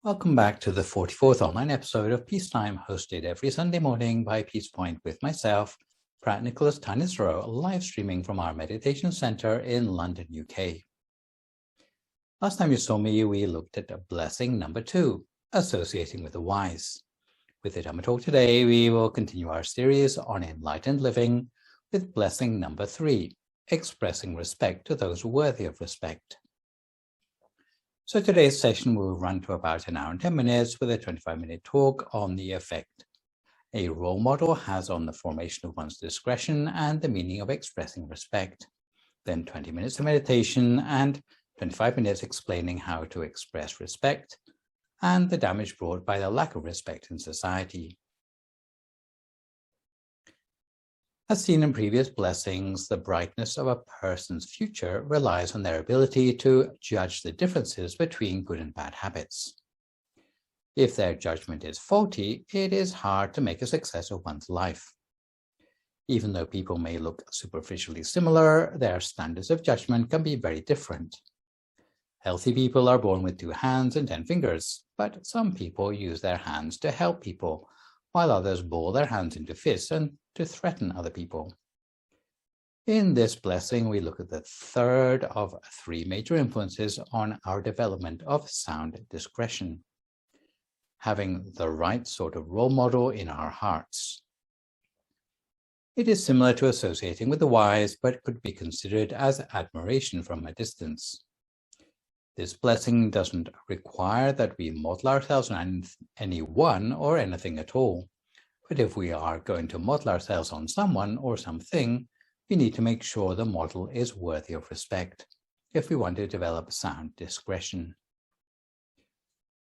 Welcome back to the 44th online episode of Peacetime, hosted every Sunday morning by Peace Point with myself, Phra Thanissaro, live streaming from our meditation center in London, UK. Last time you saw me, we looked at blessing number 2, associating with the wise. With the Dhamma talk today, we will continue our series on enlightened living with blessing number 3, expressing respect to those worthy of respect. So today's session will run to about an hour and 10 minutes with a 25-minute talk on the effect a role model has on the formation of one's discretion and the meaning of expressing respect. Then 20 minutes of meditation and 25 minutes explaining how to express respect and the damage brought by the lack of respect in society. As seen in previous blessings, the brightness of a person's future relies on their ability to judge the differences between good and bad habits. If their judgment is faulty, it is hard to make a success of one's life. Even though people may look superficially similar, their standards of judgment can be very different. Healthy people are born with 2 hands and 10 fingers, but some people use their hands to help people, while others ball their hands into fists and to threaten other people. In this blessing, we look at the third of 3 major influences on our development of sound discretion, having the right sort of role model in our hearts. It is similar to associating with the wise, but could be considered as admiration from a distance. This blessing doesn't require that we model ourselves on anyone or anything at all. But if we are going to model ourselves on someone or something, we need to make sure the model is worthy of respect if we want to develop sound discretion.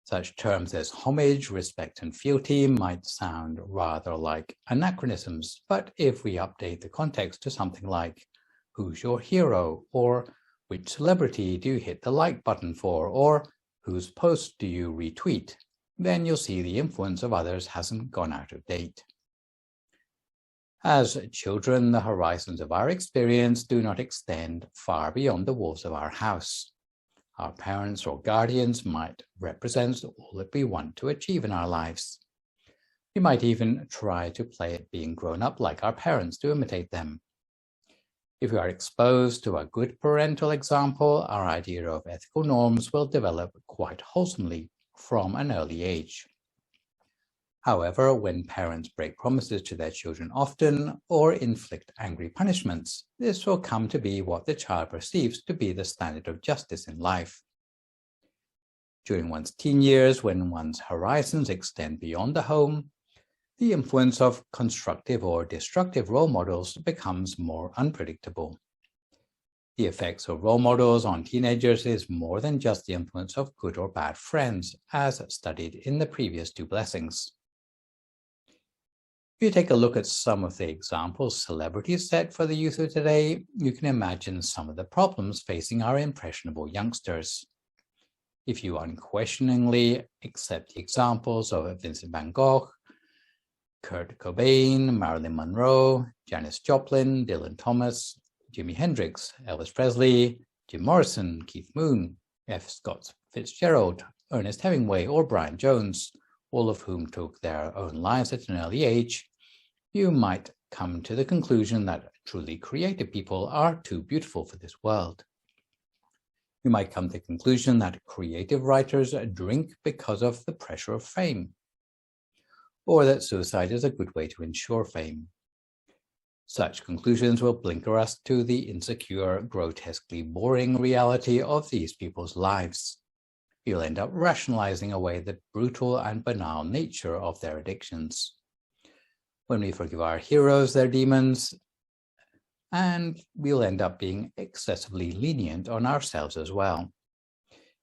Such terms as homage, respect, and fealty might sound rather like anachronisms, but if we update the context to something like, who's your hero? Or which celebrity do you hit the like button for? Or whose post do you retweet? Then you'll see the influence of others hasn't gone out of date. As children, the horizons of our experience do not extend far beyond the walls of our house. Our parents or guardians might represent all that we want to achieve in our lives. We might even try to play at being grown up like our parents to imitate them. If we are exposed to a good parental example, our idea of ethical norms will develop quite wholesomely from an early age. However, when parents break promises to their children often or inflict angry punishments, this will come to be what the child perceives to be the standard of justice in life. During one's teen years, when one's horizons extend beyond the home, the influence of constructive or destructive role models becomes more unpredictable. The effects of role models on teenagers is more than just the influence of good or bad friends, as studied in the previous 2 blessings. If you take a look at some of the examples celebrities set for the youth of today, you can imagine some of the problems facing our impressionable youngsters. If you unquestioningly accept the examples of Vincent van Gogh, Kurt Cobain, Marilyn Monroe, Janis Joplin, Dylan Thomas, Jimi Hendrix, Elvis Presley, Jim Morrison, Keith Moon, F. Scott Fitzgerald, Ernest Hemingway, or Brian Jones, all of whom took their own lives at an early age, you might come to the conclusion that truly creative people are too beautiful for this world. You might come to the conclusion that creative writers drink because of the pressure of fame, or that suicide is a good way to ensure fame. Such conclusions will blinker us to the insecure, grotesquely boring reality of these people's lives. You'll end up rationalizing away the brutal and banal nature of their addictions. When we forgive our heroes their demons, and we'll end up being excessively lenient on ourselves as well.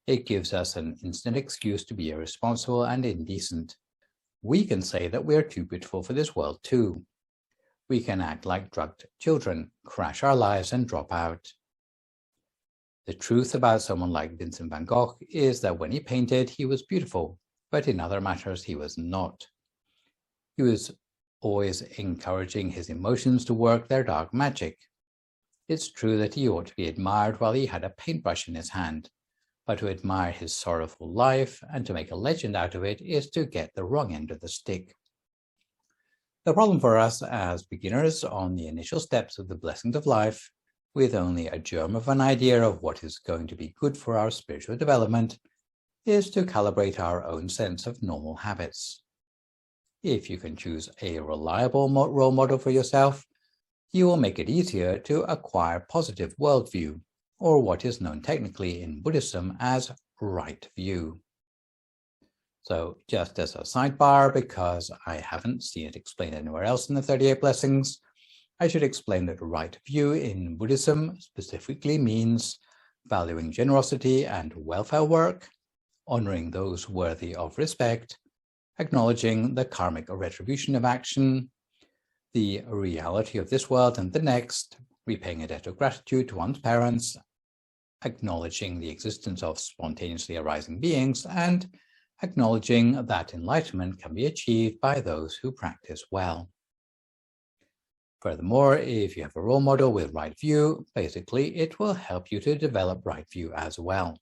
It gives us an instant excuse to be irresponsible and indecent. We can say that we're too beautiful for this world too. We can act like drugged children, crash our lives, and drop out. The truth about someone like Vincent van Gogh is that when he painted, he was beautiful, but in other matters, he was not. He was always encouraging his emotions to work their dark magic. It's true that he ought to be admired while he had a paintbrush in his hand, but to admire his sorrowful life and to make a legend out of it is to get the wrong end of the stick. The problem for us as beginners on the initial steps of the blessings of life, with only a germ of an idea of what is going to be good for our spiritual development, is to calibrate our own sense of normal habits. If you can choose a reliable role model for yourself, you will make it easier to acquire positive worldview, or what is known technically in Buddhism as right view. So just as a sidebar, because I haven't seen it explained anywhere else in the 38 Blessings, I should explain that right view in Buddhism specifically means valuing generosity and welfare work, honoring those worthy of respect, acknowledging the karmic retribution of action, the reality of this world and the next, repaying a debt of gratitude to one's parents, acknowledging the existence of spontaneously arising beings, and acknowledging that enlightenment can be achieved by those who practice well. Furthermore, if you have a role model with right view, basically it will help you to develop right view as well.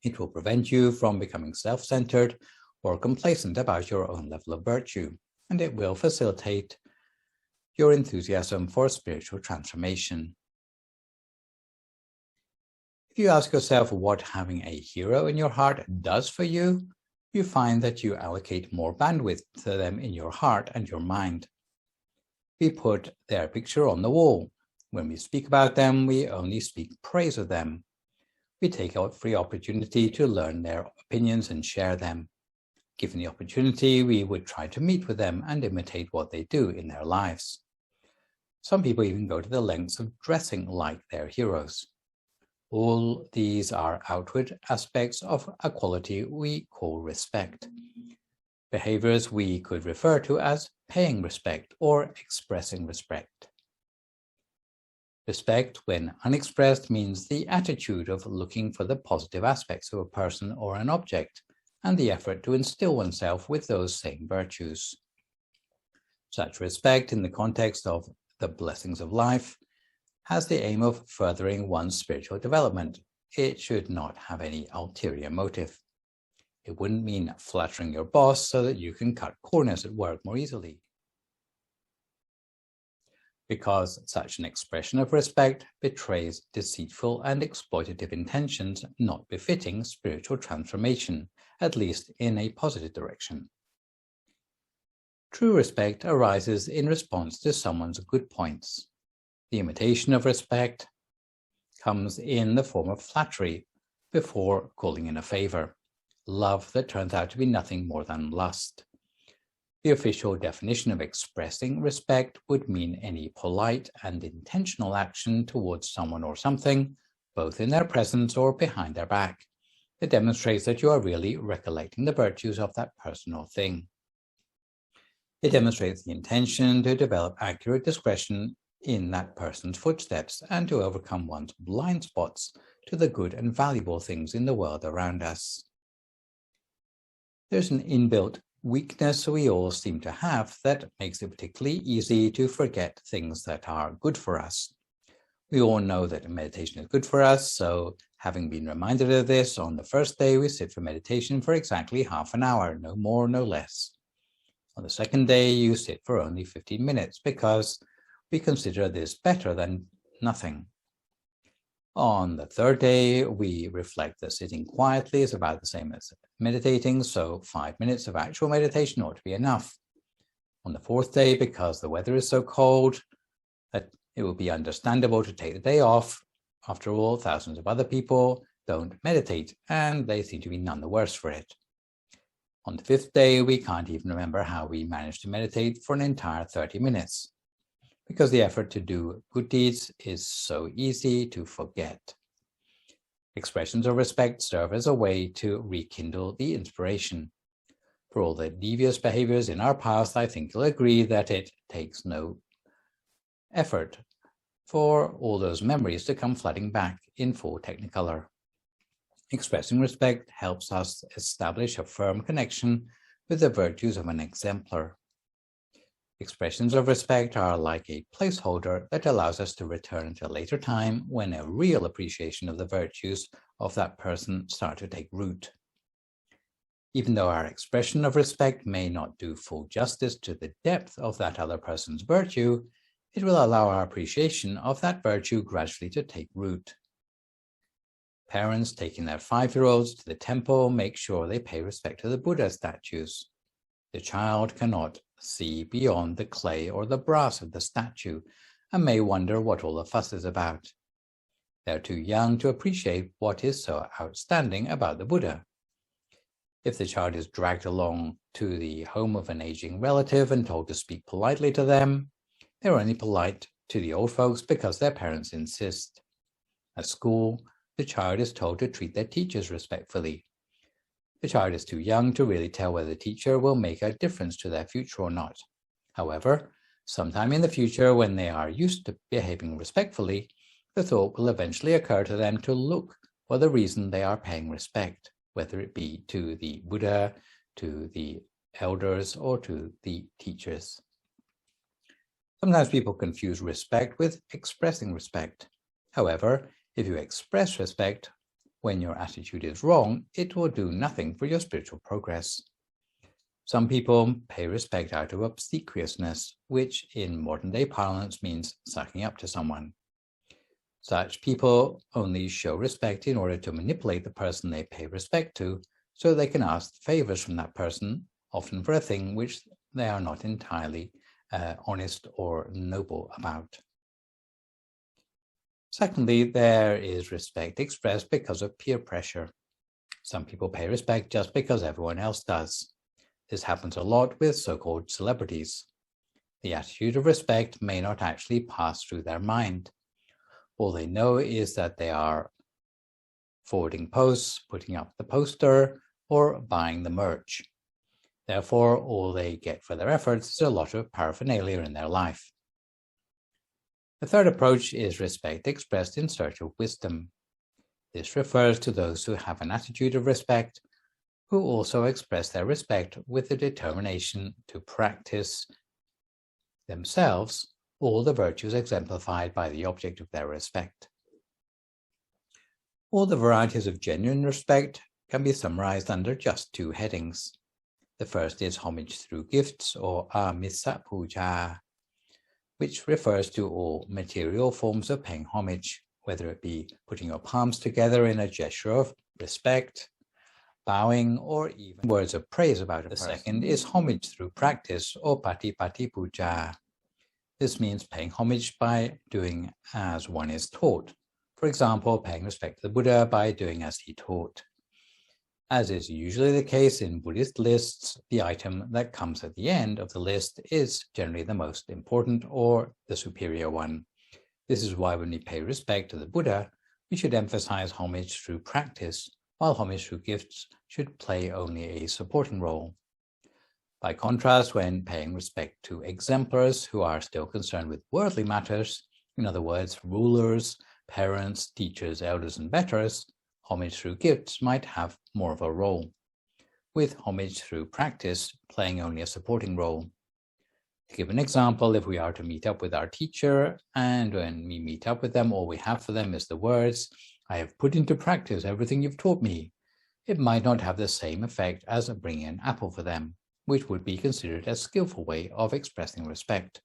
It will prevent you from becoming self-centered or complacent about your own level of virtue, and it will facilitate your enthusiasm for spiritual transformation. If you ask yourself what having a hero in your heart does for you, you find that you allocate more bandwidth to them in your heart and your mind. We put their picture on the wall. When we speak about them, we only speak praise of them. We take every opportunity to learn their opinions and share them. Given the opportunity, we would try to meet with them and imitate what they do in their lives. Some people even go to the lengths of dressing like their heroes. All these are outward aspects of a quality we call respect. Behaviors we could refer to as paying respect or expressing respect. Respect, when unexpressed, means the attitude of looking for the positive aspects of a person or an object, and the effort to instill oneself with those same virtues. Such respect, in the context of the blessings of life, has the aim of furthering one's spiritual development. It should not have any ulterior motive. It wouldn't mean flattering your boss so that you can cut corners at work more easily. Because such an expression of respect betrays deceitful and exploitative intentions not befitting spiritual transformation, at least in a positive direction. True respect arises in response to someone's good points. The imitation of respect comes in the form of flattery before calling in a favor, love that turns out to be nothing more than lust. The official definition of expressing respect would mean any polite and intentional action towards someone or something, both in their presence or behind their back. It demonstrates that you are really recollecting the virtues of that person or thing. It demonstrates the intention to develop accurate discretion in that person's footsteps and to overcome one's blind spots to the good and valuable things in the world around us. There's an inbuilt weakness we all seem to have that makes it particularly easy to forget things that are good for us. We all know that meditation is good for us, so having been reminded of this, on the first day we sit for meditation for exactly half an hour, no more, no less. On the second day you sit for only 15 minutes because we consider this better than nothing. On the third day, we reflect that sitting quietly is about the same as meditating, so 5 minutes of actual meditation ought to be enough. On the fourth day, because the weather is so cold that it will be understandable to take the day off. After all, thousands of other people don't meditate, and they seem to be none the worse for it. On the fifth day, we can't even remember how we managed to meditate for an entire 30 minutes. Because the effort to do good deeds is so easy to forget. Expressions of respect serve as a way to rekindle the inspiration. For all the devious behaviors in our past, I think you'll agree that it takes no effort for all those memories to come flooding back in full technicolor. Expressing respect helps us establish a firm connection with the virtues of an exemplar. Expressions of respect are like a placeholder that allows us to return at a later time when a real appreciation of the virtues of that person start to take root. Even though our expression of respect may not do full justice to the depth of that other person's virtue, it will allow our appreciation of that virtue gradually to take root. Parents taking their 5-year-olds to the temple make sure they pay respect to the Buddha statues. The child cannot see beyond the clay or the brass of the statue and may wonder what all the fuss is about. They're too young to appreciate what is so outstanding about the Buddha. If the child is dragged along to the home of an aging relative and told to speak politely to them, they're only polite to the old folks because their parents insist. At school, the child is told to treat their teachers respectfully. The child is too young to really tell whether the teacher will make a difference to their future or not. However, sometime in the future, when they are used to behaving respectfully, the thought will eventually occur to them to look for the reason they are paying respect, whether it be to the Buddha, to the elders, or to the teachers. Sometimes people confuse respect with expressing respect. However, if you express respect when your attitude is wrong, it will do nothing for your spiritual progress. Some people pay respect out of obsequiousness, which in modern-day parlance means sucking up to someone. Such people only show respect in order to manipulate the person they pay respect to, so they can ask favors from that person, often for a thing which they are not entirely honest or noble about. Secondly, there is respect expressed because of peer pressure. Some people pay respect just because everyone else does. This happens a lot with so-called celebrities. The attitude of respect may not actually pass through their mind. All they know is that they are forwarding posts, putting up the poster, or buying the merch. Therefore, all they get for their efforts is a lot of paraphernalia in their life. The third approach is respect expressed in search of wisdom. This refers to those who have an attitude of respect, who also express their respect with the determination to practice themselves all the virtues exemplified by the object of their respect. All the varieties of genuine respect can be summarized under just 2 headings. The first is homage through gifts, or amissa puja, which refers to all material forms of paying homage, whether it be putting your palms together in a gesture of respect, bowing, or even words of praise about a person. The second is homage through practice, or patipati puja. This means paying homage by doing as one is taught. For example, paying respect to the Buddha by doing as he taught. As is usually the case in Buddhist lists, the item that comes at the end of the list is generally the most important or the superior one. This is why when we pay respect to the Buddha, we should emphasize homage through practice, while homage through gifts should play only a supporting role. By contrast, when paying respect to exemplars who are still concerned with worldly matters, in other words, rulers, parents, teachers, elders, and betters, homage through gifts might have more of a role, with homage through practice playing only a supporting role. To give an example, if we are to meet up with our teacher, and when we meet up with them, all we have for them is the words, "I have put into practice everything you've taught me," it might not have the same effect as bringing an apple for them, which would be considered a skillful way of expressing respect,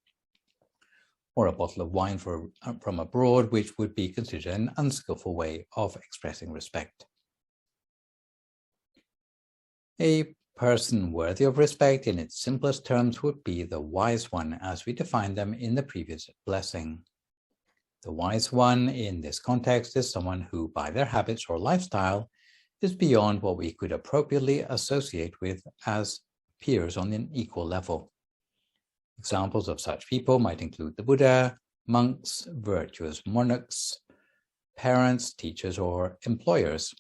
or a bottle of wine from abroad, which would be considered an unskillful way of expressing respect. A person worthy of respect in its simplest terms would be the wise one, as we defined them in the previous blessing. The wise one in this context is someone who, by their habits or lifestyle, is beyond what we could appropriately associate with as peers on an equal level. Examples of such people might include the Buddha, monks, virtuous monarchs, parents, teachers, or employers.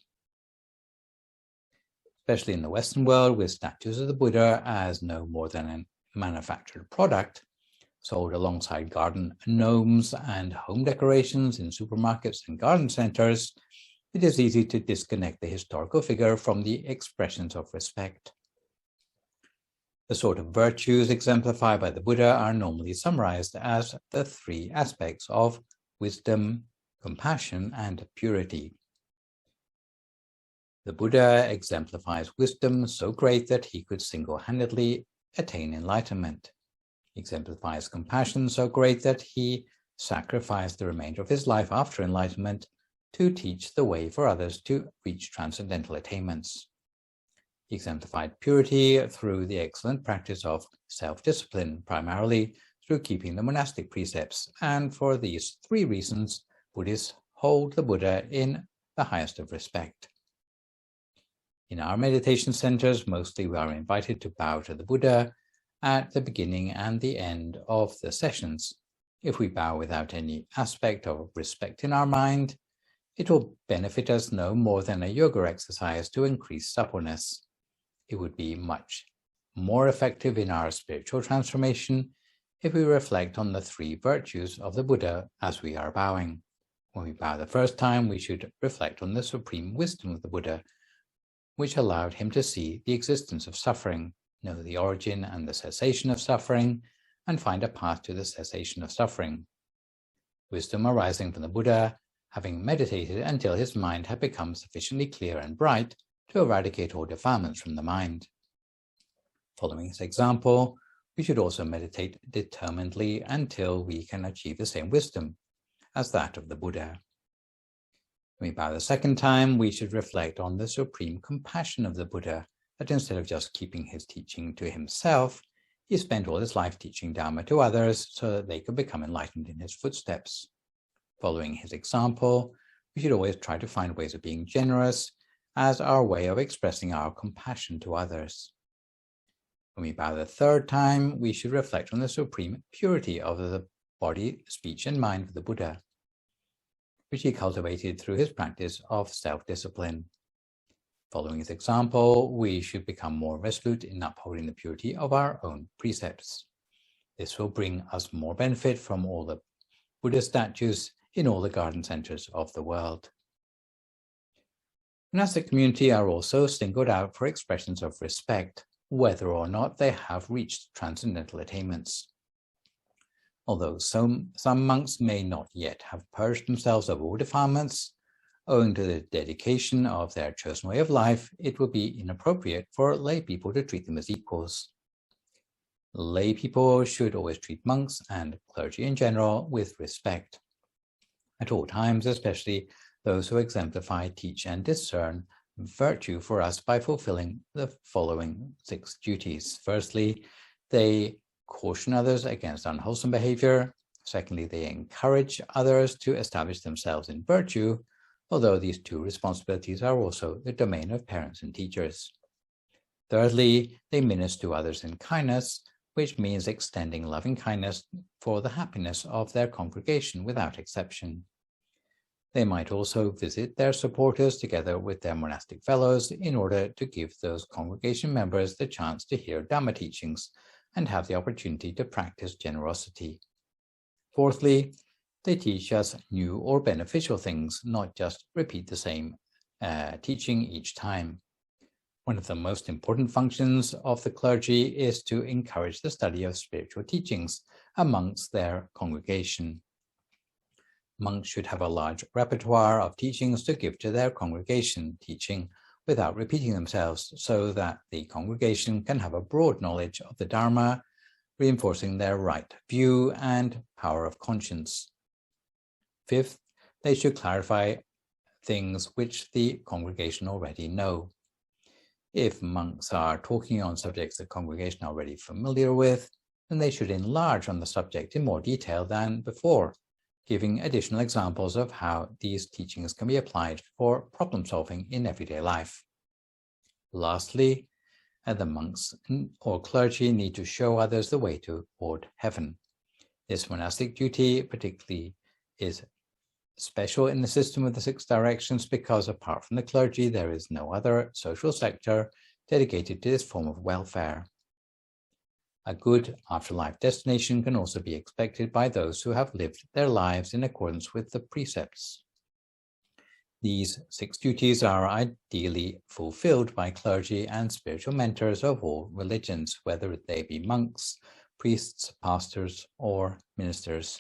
Especially in the Western world, with statues of the Buddha as no more than a manufactured product, sold alongside garden gnomes and home decorations in supermarkets and garden centers, it is easy to disconnect the historical figure from the expressions of respect. The sort of virtues exemplified by the Buddha are normally summarized as the 3 aspects of wisdom, compassion, and purity. The Buddha exemplifies wisdom so great that he could single-handedly attain enlightenment. He exemplifies compassion so great that he sacrificed the remainder of his life after enlightenment to teach the way for others to reach transcendental attainments. He exemplified purity through the excellent practice of self-discipline, primarily through keeping the monastic precepts, and for these three reasons, Buddhists hold the Buddha in the highest of respect. In our meditation centers, mostly we are invited to bow to the Buddha at the beginning and the end of the sessions. If we bow without any aspect of respect in our mind, it will benefit us no more than a yoga exercise to increase suppleness. It would be much more effective in our spiritual transformation if we reflect on the three virtues of the Buddha as we are bowing. When we bow the first time, we should reflect on the supreme wisdom of the Buddha, which allowed him to see the existence of suffering, know the origin and the cessation of suffering, and find a path to the cessation of suffering. Wisdom arising from the Buddha, having meditated until his mind had become sufficiently clear and bright to eradicate all defilements from the mind. Following his example, we should also meditate determinedly until we can achieve the same wisdom as that of the Buddha. When we bow the second time, we should reflect on the supreme compassion of the Buddha, that instead of just keeping his teaching to himself, he spent all his life teaching Dhamma to others so that they could become enlightened in his footsteps. Following his example, we should always try to find ways of being generous as our way of expressing our compassion to others. When we bow the third time, we should reflect on the supreme purity of the body, speech, and mind of the Buddha, which he cultivated through his practice of self-discipline. Following his example, we should become more resolute in upholding the purity of our own precepts. This will bring us more benefit from all the Buddha statues in all the garden centers of the world. Monastic community are also singled out for expressions of respect, whether or not they have reached transcendental attainments. Although some monks may not yet have purged themselves of all defilements, owing to the dedication of their chosen way of life, it would be inappropriate for lay people to treat them as equals. Lay people should always treat monks and clergy in general with respect. At all times, especially those who exemplify, teach, and discern virtue for us by fulfilling the following 6 duties. Firstly, they caution others against unwholesome behavior. Secondly, they encourage others to establish themselves in virtue, although these 2 responsibilities are also the domain of parents and teachers. Thirdly, they minister to others in kindness, which means extending loving kindness for the happiness of their congregation without exception. They might also visit their supporters together with their monastic fellows in order to give those congregation members the chance to hear Dhamma teachings and have the opportunity to practice generosity. Fourthly, they teach us new or beneficial things, not just repeat the same teaching each time. One of the most important functions of the clergy is to encourage the study of spiritual teachings amongst their congregation. Monks should have a large repertoire of teachings to give to their congregation, teaching without repeating themselves, so that the congregation can have a broad knowledge of the Dharma, reinforcing their right view and power of conscience. Fifth, they should clarify things which the congregation already know. If monks are talking on subjects the congregation are already familiar with, then they should enlarge on the subject in more detail than before, giving additional examples of how these teachings can be applied for problem solving in everyday life. Lastly, the monks or clergy need to show others the way toward heaven. This monastic duty particularly is special in the system of the 6 directions because apart from the clergy, there is no other social sector dedicated to this form of welfare. A good afterlife destination can also be expected by those who have lived their lives in accordance with the precepts. These 6 duties are ideally fulfilled by clergy and spiritual mentors of all religions, whether they be monks, priests, pastors, or ministers.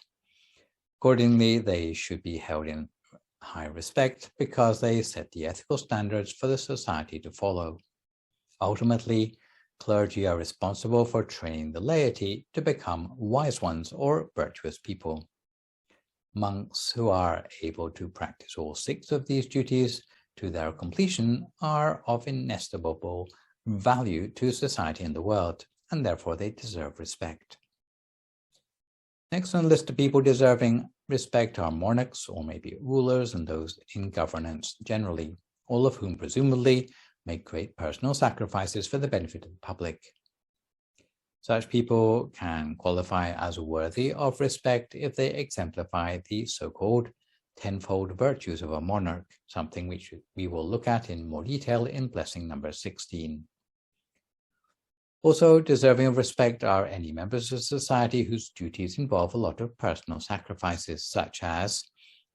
Accordingly, they should be held in high respect because they set the ethical standards for the society to follow. Ultimately, clergy are responsible for training the laity to become wise ones or virtuous people. Monks who are able to practice all 6 of these duties to their completion are of inestimable value to society and the world, and therefore they deserve respect. Next on the list of people deserving respect are monarchs, or maybe rulers, and those in governance generally, all of whom presumably make great personal sacrifices for the benefit of the public. Such people can qualify as worthy of respect if they exemplify the so-called 10-fold virtues of a monarch, something which we will look at in more detail in Blessing number 16. Also deserving of respect are any members of society whose duties involve a lot of personal sacrifices, such as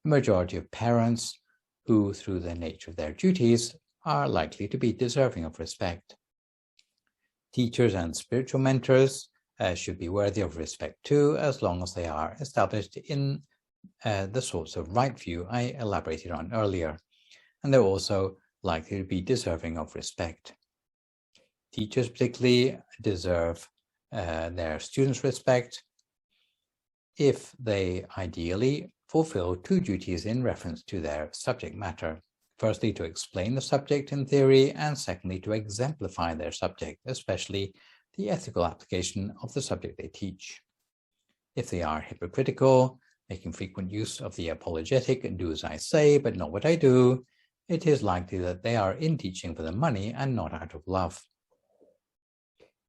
the majority of parents who, through the nature of their duties, are likely to be deserving of respect. Teachers and spiritual mentors should be worthy of respect too, as long as they are established in the sorts of right view I elaborated on earlier, and they're also likely to be deserving of respect. Teachers particularly deserve their students' respect if they ideally fulfill 2 duties in reference to their subject matter. Firstly, to explain the subject in theory, and secondly, to exemplify their subject, especially the ethical application of the subject they teach. If they are hypocritical, making frequent use of the apologetic, do as I say, but not what I do, it is likely that they are in teaching for the money and not out of love.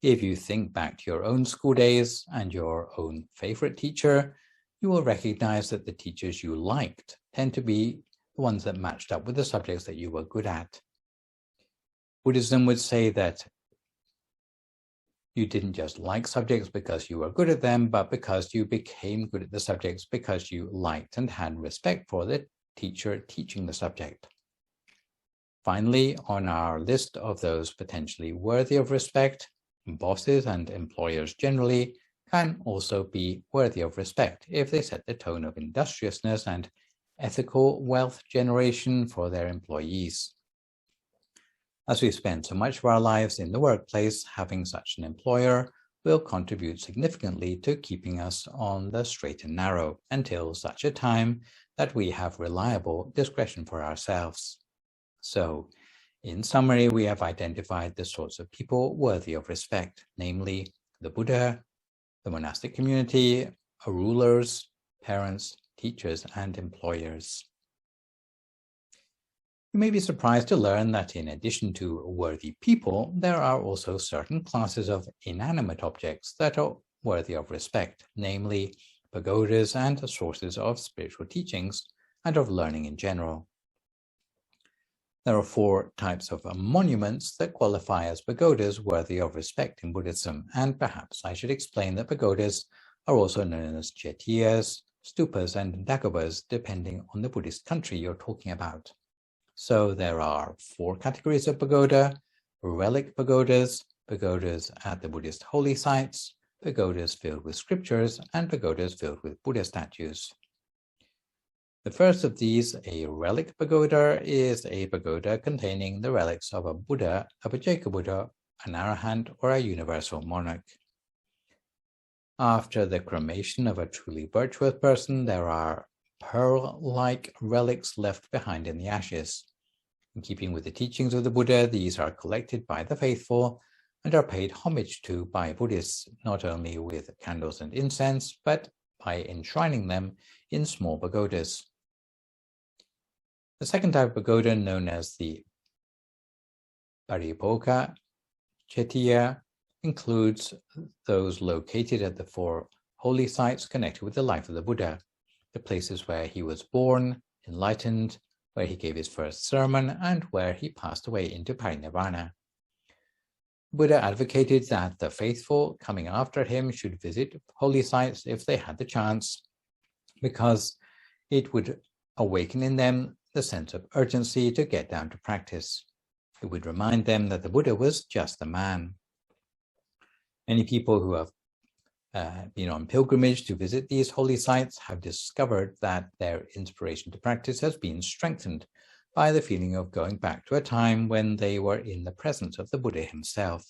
If you think back to your own school days and your own favorite teacher, you will recognize that the teachers you liked tend to be the ones that matched up with the subjects that you were good at. Buddhism would say that you didn't just like subjects because you were good at them, but because you became good at the subjects because you liked and had respect for the teacher teaching the subject. Finally, on our list of those potentially worthy of respect, bosses and employers generally can also be worthy of respect if they set the tone of industriousness and ethical wealth generation for their employees. As we spend so much of our lives in the workplace, having such an employer will contribute significantly to keeping us on the straight and narrow until such a time that we have reliable discretion for ourselves. So, in summary, we have identified the sorts of people worthy of respect, namely the Buddha, the monastic community, rulers, parents, teachers, and employers. You may be surprised to learn that in addition to worthy people, there are also certain classes of inanimate objects that are worthy of respect, namely pagodas and sources of spiritual teachings and of learning in general. There are 4 types of monuments that qualify as pagodas worthy of respect in Buddhism, and perhaps I should explain that pagodas are also known as chetiyas, stupas, and dagobas, depending on the Buddhist country you're talking about. So there are 4 categories of pagoda: relic pagodas, pagodas at the Buddhist holy sites, pagodas filled with scriptures, and pagodas filled with Buddha statues. The first of these, a relic pagoda, is a pagoda containing the relics of a Buddha, a Vajrayana Buddha, an Arahant, or a universal monarch. After the cremation of a truly virtuous person, there are pearl-like relics left behind in the ashes. In keeping with the teachings of the Buddha, these are collected by the faithful and are paid homage to by Buddhists, not only with candles and incense, but by enshrining them in small pagodas. The second type of pagoda, known as the Paripoka Chetiya, includes those located at the 4 holy sites connected with the life of the Buddha, the places where he was born, enlightened, where he gave his first sermon, and where he passed away into parinirvana. Buddha advocated that the faithful coming after him should visit holy sites if they had the chance, because it would awaken in them the sense of urgency to get down to practice. It would remind them that the Buddha was just a man. Many people who have been on pilgrimage to visit these holy sites have discovered that their inspiration to practice has been strengthened by the feeling of going back to a time when they were in the presence of the Buddha himself.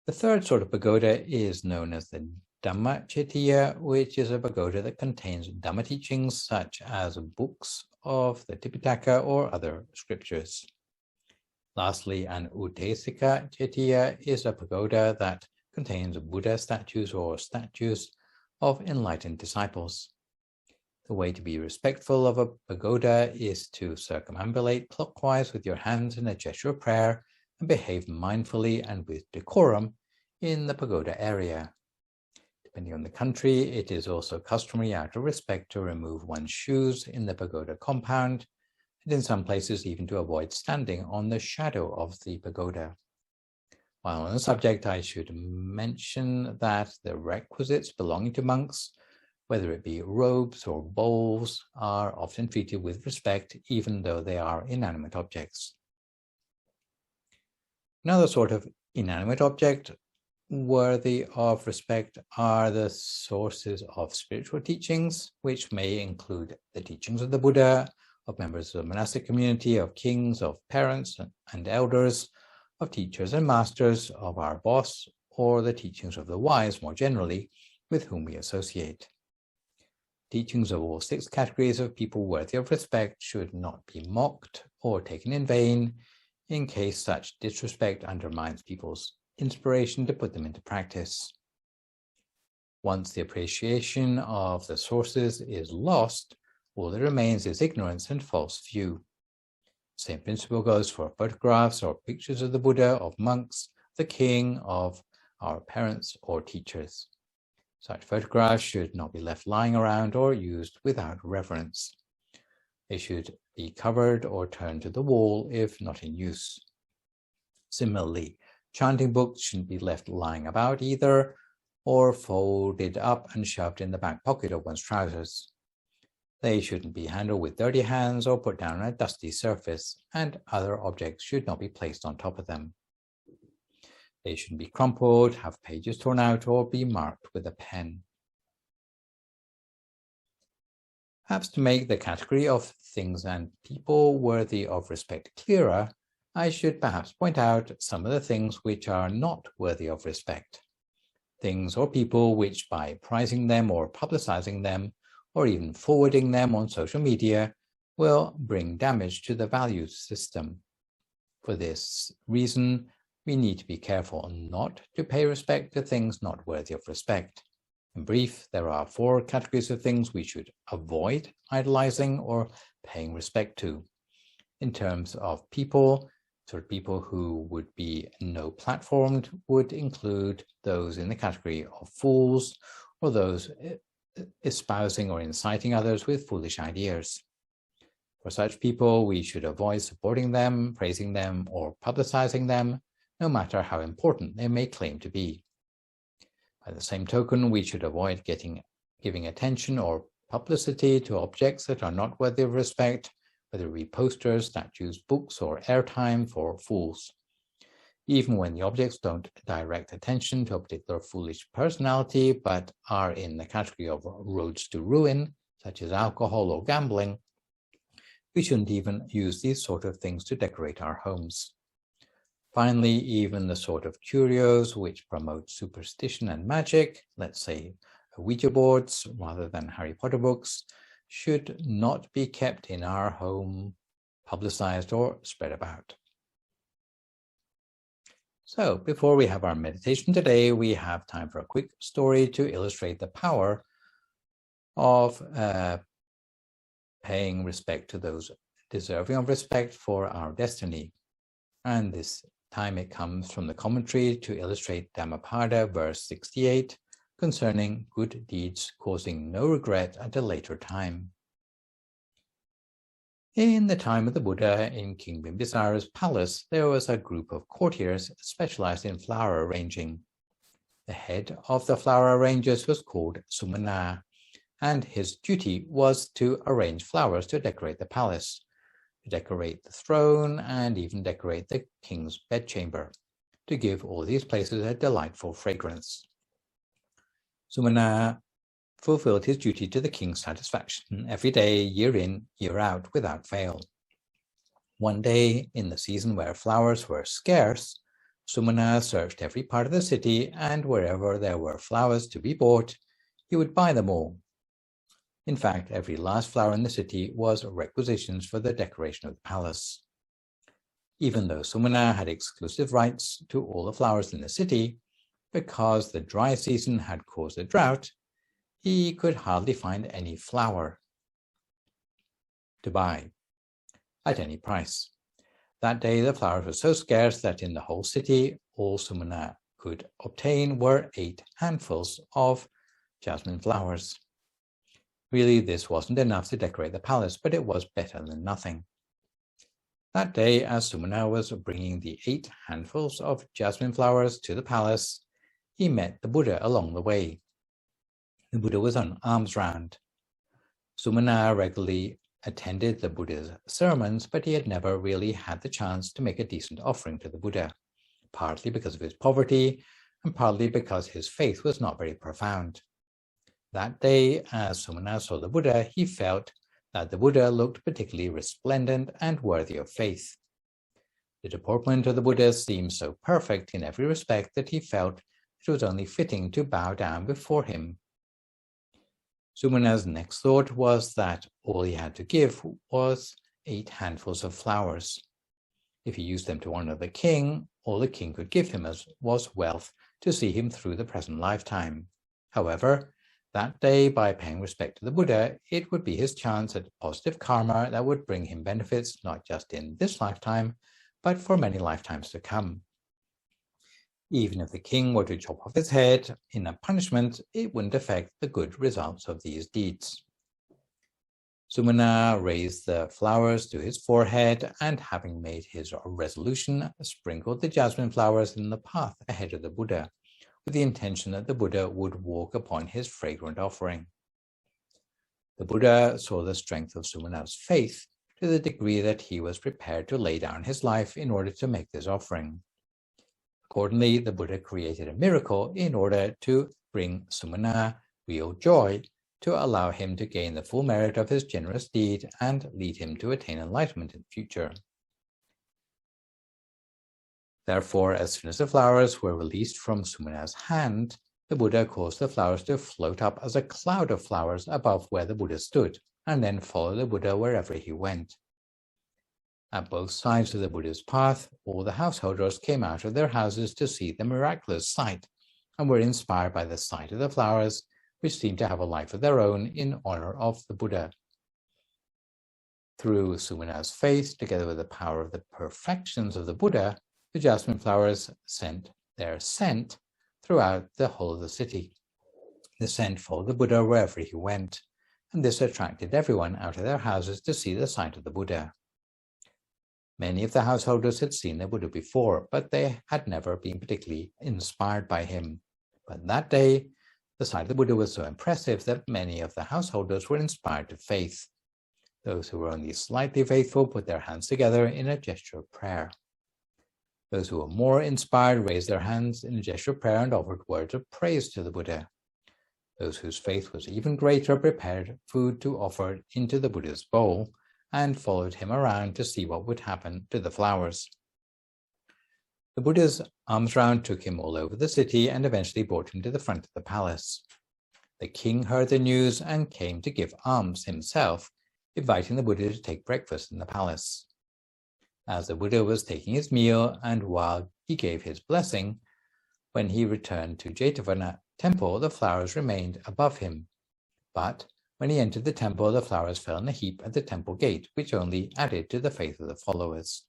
The third sort of pagoda is known as the Dhammakaya, which is a pagoda that contains Dhamma teachings such as books of the Tipitaka or other scriptures. Lastly, an Udesika is a pagoda that contains Buddha statues or statues of enlightened disciples. The way to be respectful of a pagoda is to circumambulate clockwise with your hands in a gesture of prayer and behave mindfully and with decorum in the pagoda area. Depending on the country, it is also customary out of respect to remove one's shoes in the pagoda compound, and in some places even to avoid standing on the shadow of the pagoda. While on the subject, I should mention that the requisites belonging to monks, whether it be robes or bowls, are often treated with respect, even though they are inanimate objects. Another sort of inanimate object worthy of respect are the sources of spiritual teachings, which may include the teachings of the Buddha, of members of the monastic community, of kings, of parents and elders, of teachers and masters, of our boss, or the teachings of the wise more generally, with whom we associate. Teachings of all 6 categories of people worthy of respect should not be mocked or taken in vain, in case such disrespect undermines people's inspiration to put them into practice. Once the appreciation of the sources is lost, all that remains is ignorance and false view. The same principle goes for photographs or pictures of the Buddha, of monks, the king, of our parents or teachers. Such photographs should not be left lying around or used without reverence. They should be covered or turned to the wall if not in use. Similarly, chanting books shouldn't be left lying about either, or folded up and shoved in the back pocket of one's trousers. They shouldn't be handled with dirty hands or put down on a dusty surface, and other objects should not be placed on top of them. They shouldn't be crumpled, have pages torn out, or be marked with a pen. Perhaps to make the category of things and people worthy of respect clearer, I should perhaps point out some of the things which are not worthy of respect. Things or people which, by prizing them or publicizing them, or even forwarding them on social media, will bring damage to the value system. For this reason, we need to be careful not to pay respect to things not worthy of respect. In brief, there are 4 categories of things we should avoid idolizing or paying respect to. In terms of people, sort of people who would be no-platformed would include those in the category of fools, or those espousing or inciting others with foolish ideas. For such people, we should avoid supporting them, praising them, or publicizing them, no matter how important they may claim to be. By the same token, we should avoid giving attention or publicity to objects that are not worthy of respect, whether it be posters, statues, books, or airtime for fools. Even when the objects don't direct attention to a particular foolish personality, but are in the category of roads to ruin, such as alcohol or gambling, we shouldn't even use these sort of things to decorate our homes. Finally, even the sort of curios which promote superstition and magic, let's say Ouija boards rather than Harry Potter books, should not be kept in our home, publicized or spread about. So before we have our meditation today, we have time for a quick story to illustrate the power of paying respect to those deserving of respect for our destiny. And this time it comes from the commentary to illustrate Dhammapada, verse 68, concerning good deeds causing no regret at a later time. In the time of the Buddha, in King Bimbisara's palace, there was a group of courtiers specialized in flower arranging. The head of the flower arrangers was called Sumana, and his duty was to arrange flowers to decorate the palace, to decorate the throne, and even decorate the king's bedchamber. to give all these places a delightful fragrance. Sumana fulfilled his duty to the king's satisfaction every day, year in, year out, without fail. One day, in the season where flowers were scarce, Sumana searched every part of the city, and wherever there were flowers to be bought, he would buy them all. In fact, every last flower in the city was requisitions for the decoration of the palace. Even though Sumana had exclusive rights to all the flowers in the city, because the dry season had caused a drought, he could hardly find any flower to buy at any price. That day the flowers were so scarce that in the whole city all Sumana could obtain were 8 handfuls of jasmine flowers. Really, this wasn't enough to decorate the palace, but it was better than nothing. That day, as Sumana was bringing the 8 handfuls of jasmine flowers to the palace, he met the Buddha along the way. The Buddha was on alms round. Sumana regularly attended the Buddha's sermons, but he had never really had the chance to make a decent offering to the Buddha, partly because of his poverty and partly because his faith was not very profound. That day, as Sumana saw the Buddha, he felt that the Buddha looked particularly resplendent and worthy of faith. The deportment of the Buddha seemed so perfect in every respect that he felt it was only fitting to bow down before him. Sumana's next thought was that all he had to give was 8 handfuls of flowers. If he used them to honor the king, all the king could give him was wealth to see him through the present lifetime. However, that day, by paying respect to the Buddha, it would be his chance at positive karma that would bring him benefits not just in this lifetime, but for many lifetimes to come. Even if the king were to chop off his head in a punishment, it wouldn't affect the good results of these deeds. Sumana raised the flowers to his forehead and, having made his resolution, sprinkled the jasmine flowers in the path ahead of the Buddha, with the intention that the Buddha would walk upon his fragrant offering. The Buddha saw the strength of Sumana's faith to the degree that he was prepared to lay down his life in order to make this offering. Accordingly, the Buddha created a miracle in order to bring Sumana real joy, to allow him to gain the full merit of his generous deed and lead him to attain enlightenment in the future. Therefore, as soon as the flowers were released from Sumana's hand, the Buddha caused the flowers to float up as a cloud of flowers above where the Buddha stood, and then follow the Buddha wherever he went. At both sides of the Buddha's path, all the householders came out of their houses to see the miraculous sight, and were inspired by the sight of the flowers, which seemed to have a life of their own in honor of the Buddha. Through Sumana's faith, together with the power of the perfections of the Buddha, the jasmine flowers sent their scent throughout the whole of the city. The scent followed the Buddha wherever he went, and this attracted everyone out of their houses to see the sight of the Buddha. Many of the householders had seen the Buddha before, but they had never been particularly inspired by him. But that day, the sight of the Buddha was so impressive that many of the householders were inspired to faith. Those who were only slightly faithful put their hands together in a gesture of prayer. Those who were more inspired raised their hands in a gesture of prayer and offered words of praise to the Buddha. Those whose faith was even greater prepared food to offer into the Buddha's bowl and followed him around to see what would happen to the flowers. The Buddha's alms round took him all over the city and eventually brought him to the front of the palace. The king heard the news and came to give alms himself, inviting the Buddha to take breakfast in the palace. As the Buddha was taking his meal and while he gave his blessing, when he returned to Jetavana temple, the flowers remained above him. But when he entered the temple, the flowers fell in a heap at the temple gate, which only added to the faith of the followers.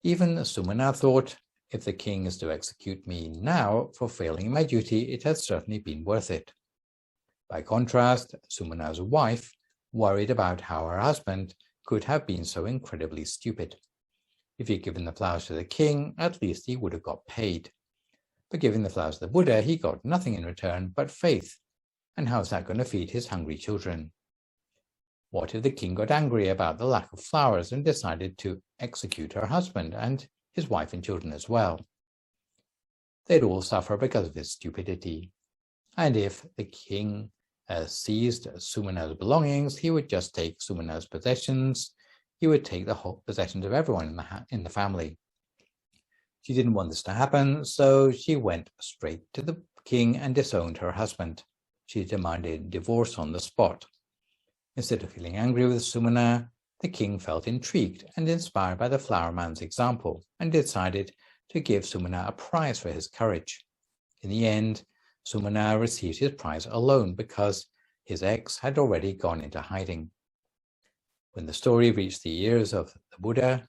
Even Sumana thought, if the king is to execute me now for failing my duty, it has certainly been worth it. By contrast, Sumana's wife worried about how her husband could have been so incredibly stupid. If he had given the flowers to the king, at least he would have got paid. But giving the flowers to the Buddha, he got nothing in return but faith. And how's that going to feed his hungry children? What if the king got angry about the lack of flowers and decided to execute her husband, and his wife and children as well. They'd all suffer because of his stupidity. And if the king seized Sumana's belongings, he would just take Sumana's possessions. He would take the whole possessions of everyone in the family. She didn't want this to happen, so she went straight to the king and disowned her husband. She demanded divorce on the spot. Instead of feeling angry with Sumana, the king felt intrigued and inspired by the flower man's example and decided to give Sumana a prize for his courage. In the end, Sumana received his prize alone because his ex had already gone into hiding. When the story reached the ears of the Buddha,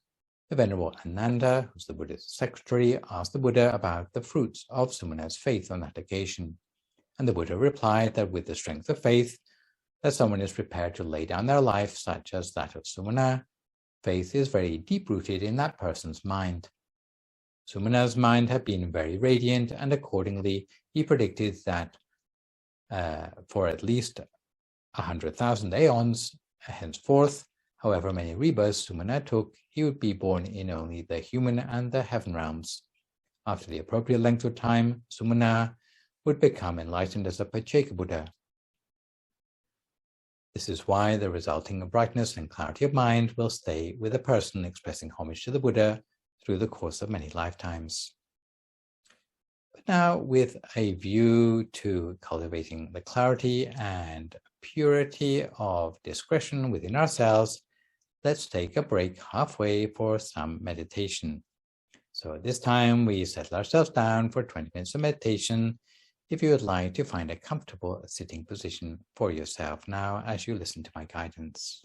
the Venerable Ananda, who's the Buddha's secretary, asked the Buddha about the fruits of Sumana's faith on that occasion. And the Buddha replied that with the strength of faith, that someone is prepared to lay down their life, such as that of Sumana, faith is very deep-rooted in that person's mind. Sumana's mind had been very radiant, and accordingly, he predicted that for at least 100,000 aeons henceforth, however many rebirths Sumana took, he would be born in only the human and the heaven realms. After the appropriate length of time, Sumana would become enlightened as a Pacceka Buddha. This is why the resulting brightness and clarity of mind will stay with a person expressing homage to the Buddha through the course of many lifetimes. But now, with a view to cultivating the clarity and purity of discretion within ourselves, let's take a break halfway for some meditation. So at this time, we settle ourselves down for 20 minutes of meditation. If you would like to find a comfortable sitting position for yourself now as you listen to my guidance.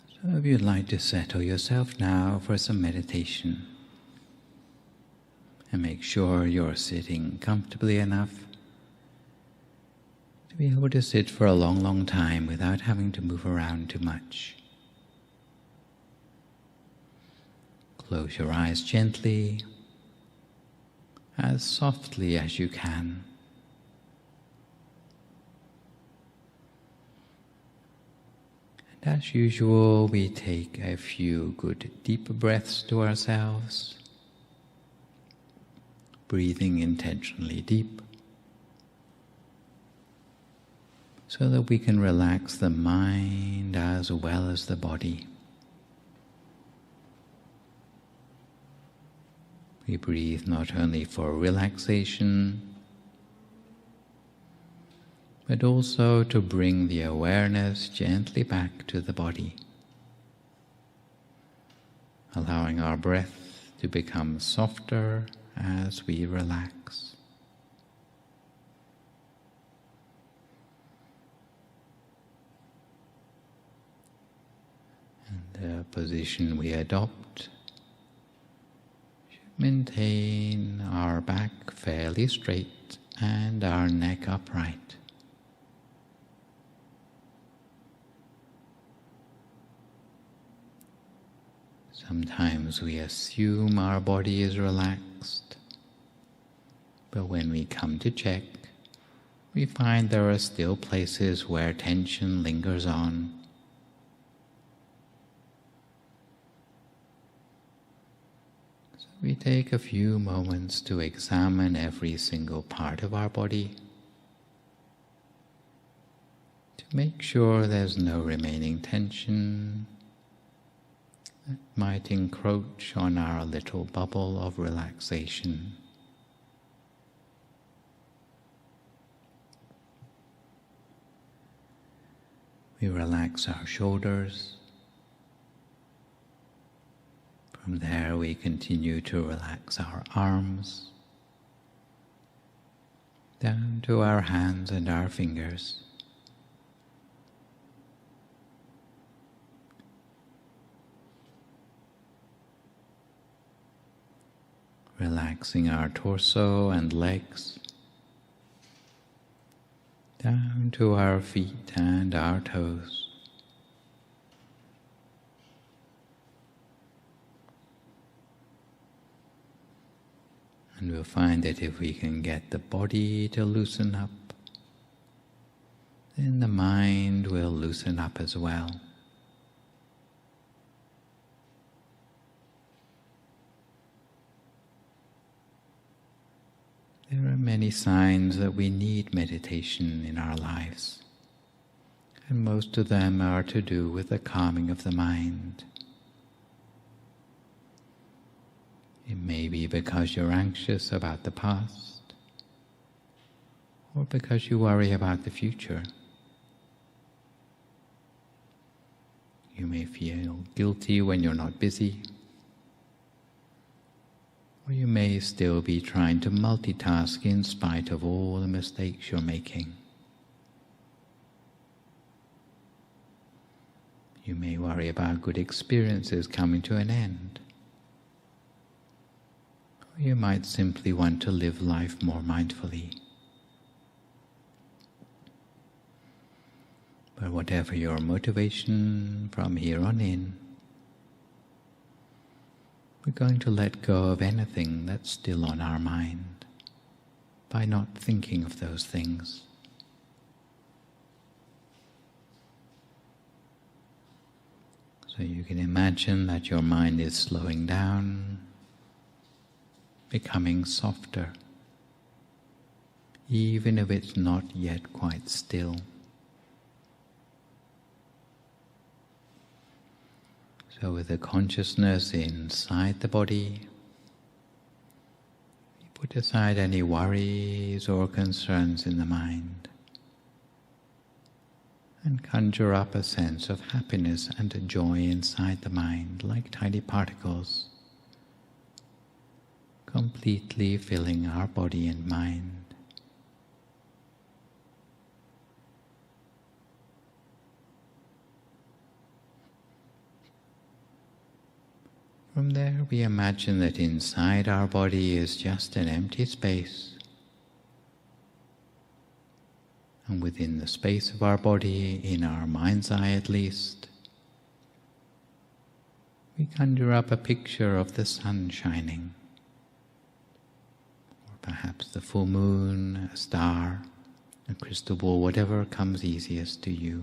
So if you'd like to settle yourself now for some meditation, and make sure you're sitting comfortably enough to be able to sit for a long, long time without having to move around too much. Close your eyes gently, as softly as you can. And as usual, we take a few good deep breaths to ourselves, breathing intentionally deep, so that we can relax the mind as well as the body. We breathe not only for relaxation, but also to bring the awareness gently back to the body, allowing our breath to become softer as we relax. And the position we adopt should maintain our back fairly straight and our neck upright. Sometimes we assume our body is relaxed, but when we come to check, we find there are still places where tension lingers on. So we take a few moments to examine every single part of our body, to make sure there's no remaining tension that might encroach on our little bubble of relaxation. We relax our shoulders. From there we continue to relax our arms, down to our hands and our fingers. Relaxing our torso and legs, down to our feet and our toes. And we'll find that if we can get the body to loosen up, then the mind will loosen up as well. There are many signs that we need meditation in our lives, and most of them are to do with the calming of the mind. It may be because you're anxious about the past, or because you worry about the future. You may feel guilty when you're not busy, or you may still be trying to multitask in spite of all the mistakes you're making. You may worry about good experiences coming to an end. Or you might simply want to live life more mindfully. But whatever your motivation from here on in, we're going to let go of anything that's still on our mind by not thinking of those things. So you can imagine that your mind is slowing down, becoming softer, even if it's not yet quite still. So with the consciousness inside the body, you put aside any worries or concerns in the mind and conjure up a sense of happiness and joy inside the mind like tiny particles, completely filling our body and mind. From there, we imagine that inside our body is just an empty space. And within the space of our body, in our mind's eye at least, we conjure up a picture of the sun shining, or perhaps the full moon, a star, a crystal ball, whatever comes easiest to you.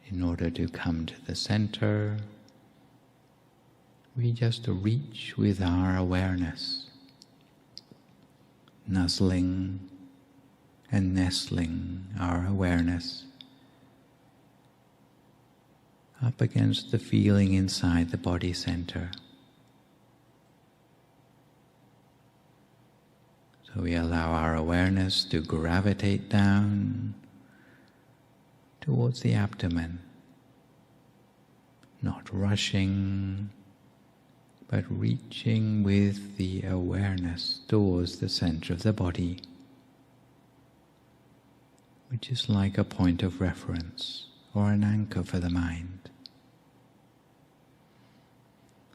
In order to come to the center, we just reach with our awareness, nuzzling and nestling our awareness up against the feeling inside the body center. So we allow our awareness to gravitate down towards the abdomen, not rushing, but reaching with the awareness towards the center of the body, which is like a point of reference or an anchor for the mind.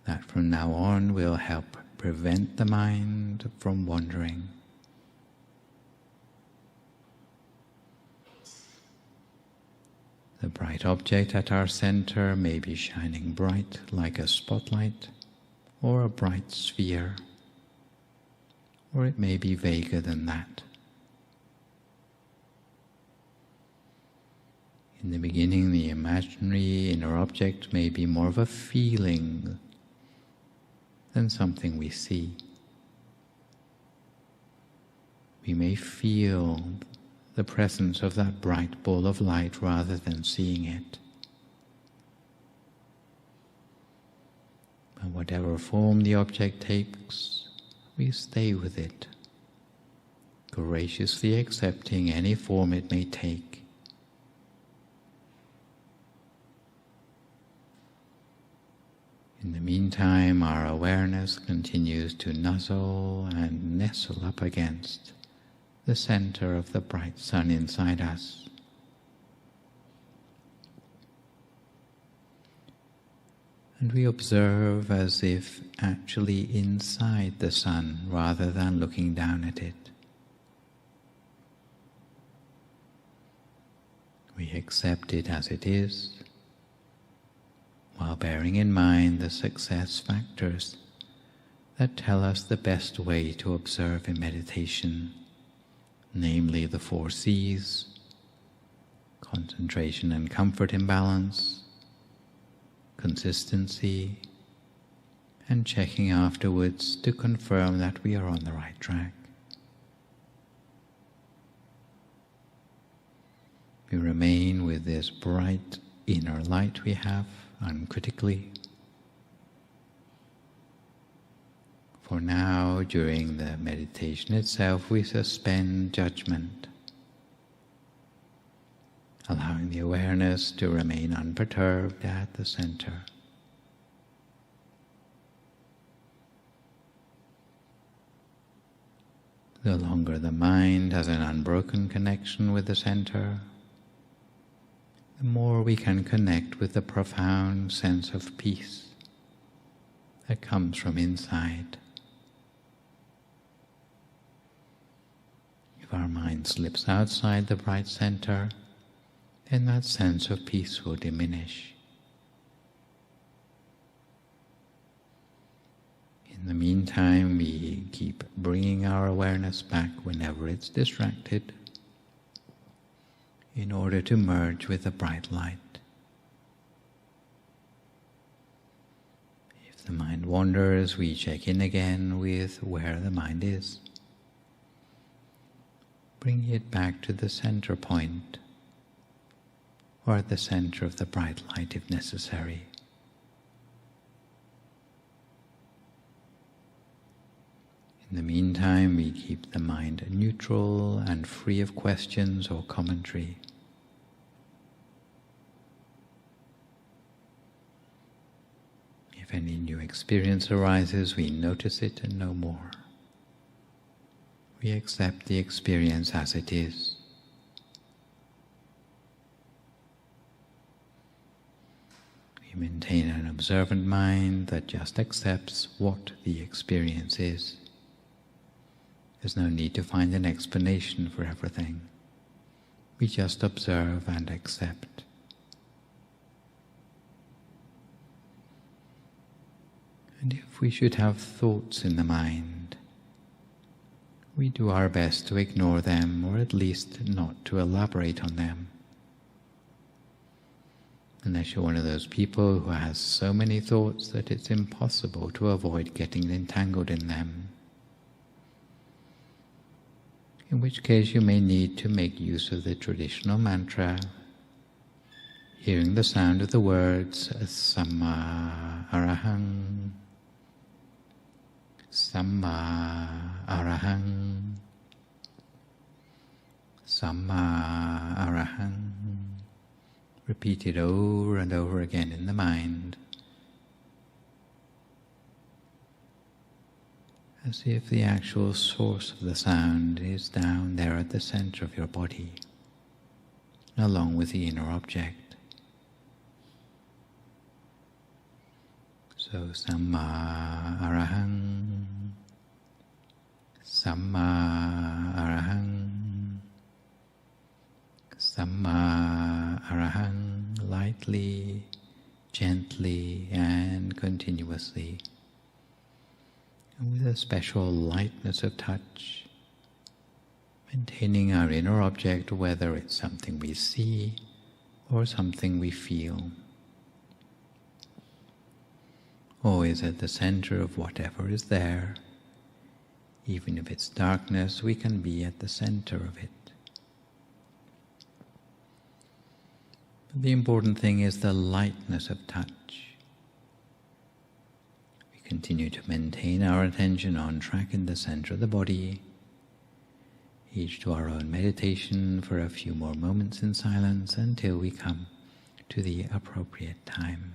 That from now on will help prevent the mind from wandering. The bright object at our center may be shining bright like a spotlight or a bright sphere, or it may be vaguer than that. In the beginning, the imaginary inner object may be more of a feeling than something we see. We may feel the presence of that bright ball of light rather than seeing it. But whatever form the object takes, we stay with it, graciously accepting any form it may take. In the meantime, our awareness continues to nuzzle and nestle up against the center of the bright sun inside us. And we observe as if actually inside the sun rather than looking down at it. We accept it as it is, while bearing in mind the success factors that tell us the best way to observe in meditation, namely the 4 C's: concentration and comfort imbalance, consistency, and checking afterwards to confirm that we are on the right track. We remain with this bright inner light we have uncritically. For now, during the meditation itself, we suspend judgment, allowing the awareness to remain unperturbed at the center. The longer the mind has an unbroken connection with the center, the more we can connect with the profound sense of peace that comes from inside. If our mind slips outside the bright center, then that sense of peace will diminish. In the meantime, we keep bringing our awareness back whenever it's distracted, in order to merge with the bright light. If the mind wanders, we check in again with where the mind is, bring it back to the center point, or at the center of the bright light if necessary. In the meantime, we keep the mind neutral and free of questions or commentary. If any new experience arises, we notice it and no more. We accept the experience as it is. We maintain an observant mind that just accepts what the experience is. There's no need to find an explanation for everything. We just observe and accept. And if we should have thoughts in the mind, we do our best to ignore them, or at least not to elaborate on them. Unless you're one of those people who has so many thoughts that it's impossible to avoid getting entangled in them. In which case you may need to make use of the traditional mantra, hearing the sound of the words Samma Arahang, Samma Arahang, Samma Arahang, repeated over and over again in the mind, as if the actual source of the sound is down there at the center of your body, along with the inner object. So, Samma Arahang, Samma Arahang, Samma Arahang, lightly, gently, and continuously, and with a special lightness of touch, maintaining our inner object, whether it's something we see or something we feel. Always at the center of whatever is there. Even if it's darkness, we can be at the center of it. But the important thing is the lightness of touch. We continue to maintain our attention on track in the center of the body, each to our own meditation for a few more moments in silence until we come to the appropriate time.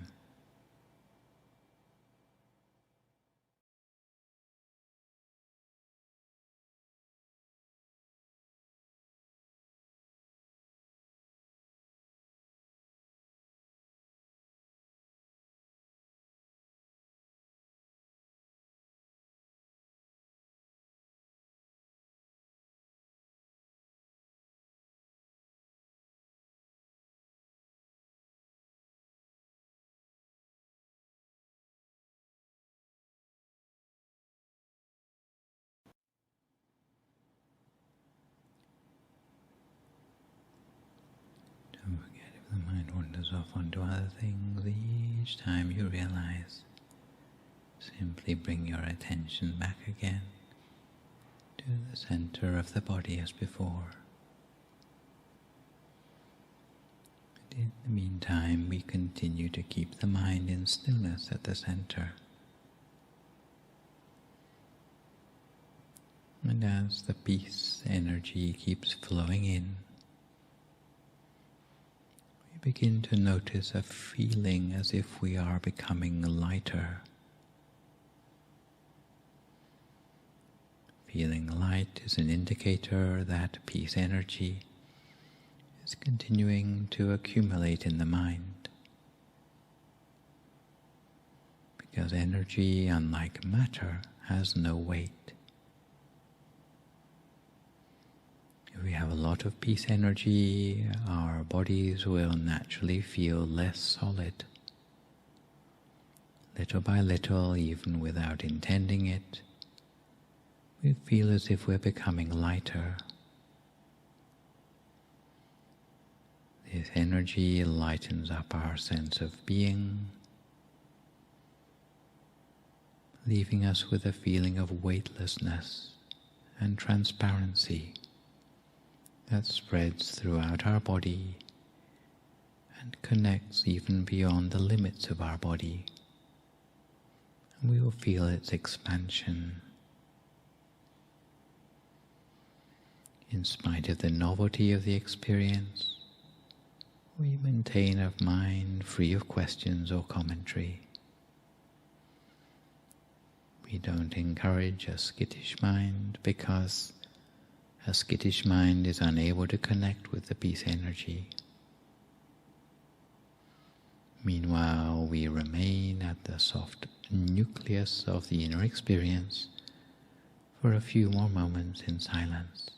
Don't forget, if the mind wanders off onto other things, each time you realize, simply bring your attention back again to the center of the body as before. And in the meantime, we continue to keep the mind in stillness at the center. And as the peace energy keeps flowing in, we begin to notice a feeling as if we are becoming lighter. Feeling light is an indicator that peace energy is continuing to accumulate in the mind. Because energy, unlike matter, has no weight. If we have a lot of peace energy, our bodies will naturally feel less solid. Little by little, even without intending it, we feel as if we're becoming lighter. This energy lightens up our sense of being, leaving us with a feeling of weightlessness and transparency that spreads throughout our body and connects even beyond the limits of our body. And we will feel its expansion. In spite of the novelty of the experience, we maintain a mind free of questions or commentary. We don't encourage a skittish mind because a skittish mind is unable to connect with the peace energy. Meanwhile, we remain at the soft nucleus of the inner experience for a few more moments in silence.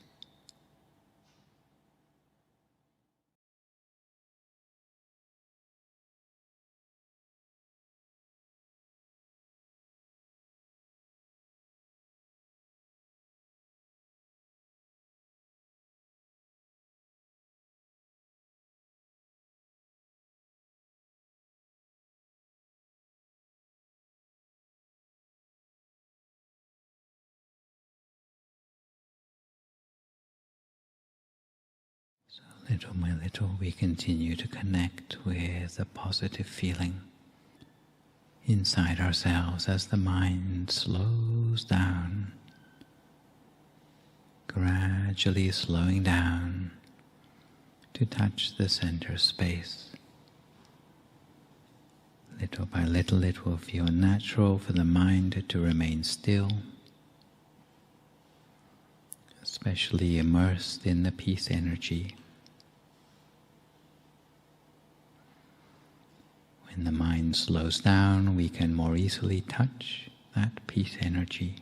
Little by little, we continue to connect with a positive feeling inside ourselves as the mind slows down, gradually slowing down to touch the center space. Little by little, it will feel natural for the mind to remain still, especially immersed in the peace energy. When the mind slows down, we can more easily touch that peace energy.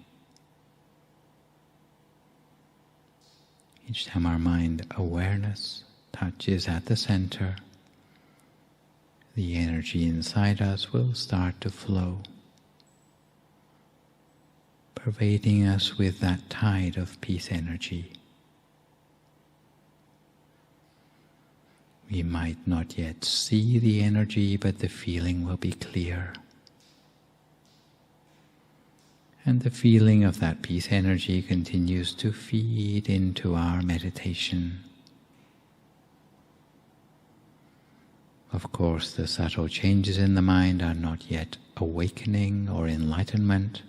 Each time our mind awareness touches at the center, the energy inside us will start to flow, pervading us with that tide of peace energy. We might not yet see the energy, but the feeling will be clear. And the feeling of that peace energy continues to feed into our meditation. Of course, the subtle changes in the mind are not yet awakening or enlightenment,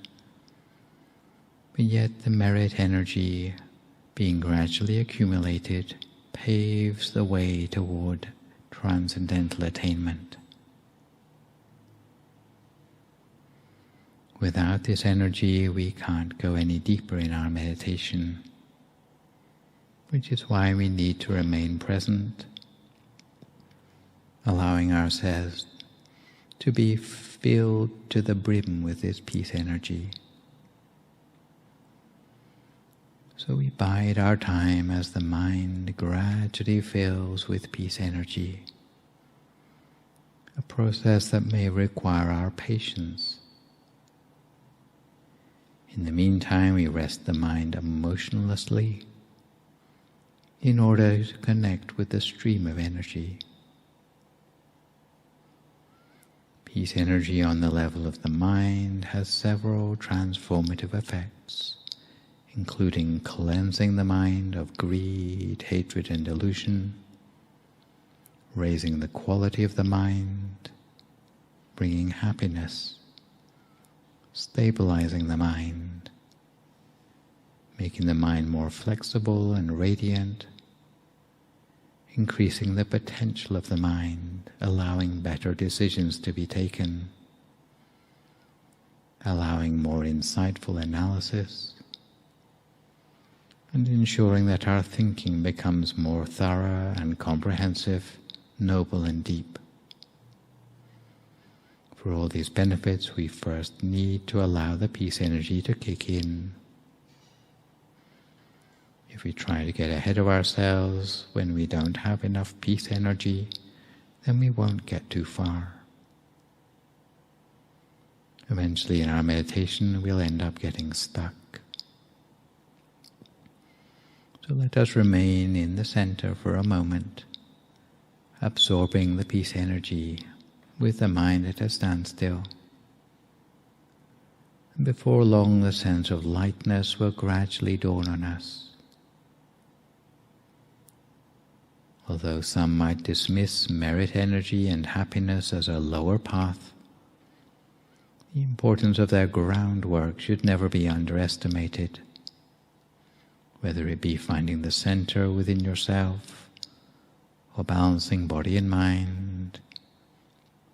but yet the merit energy, being gradually accumulated, paves the way toward transcendental attainment. Without this energy, we can't go any deeper in our meditation, which is why we need to remain present, allowing ourselves to be filled to the brim with this peace energy. So we bide our time as the mind gradually fills with peace energy, a process that may require our patience. In the meantime, we rest the mind emotionlessly in order to connect with the stream of energy Peace energy on the level of the mind has several transformative effects, including cleansing the mind of greed, hatred, and delusion, raising the quality of the mind, bringing happiness, stabilizing the mind, making the mind more flexible and radiant, increasing the potential of the mind, allowing better decisions to be taken, allowing more insightful analysis, and ensuring that our thinking becomes more thorough and comprehensive, noble and deep. For all these benefits, we first need to allow the peace energy to kick in. If we try to get ahead of ourselves when we don't have enough peace energy, then we won't get too far. Eventually in our meditation, we'll end up getting stuck. So let us remain in the center for a moment, absorbing the peace energy with the mind at a standstill. And before long, the sense of lightness will gradually dawn on us. Although some might dismiss merit energy and happiness as a lower path, the importance of their groundwork should never be underestimated. Whether it be finding the center within yourself, or balancing body and mind,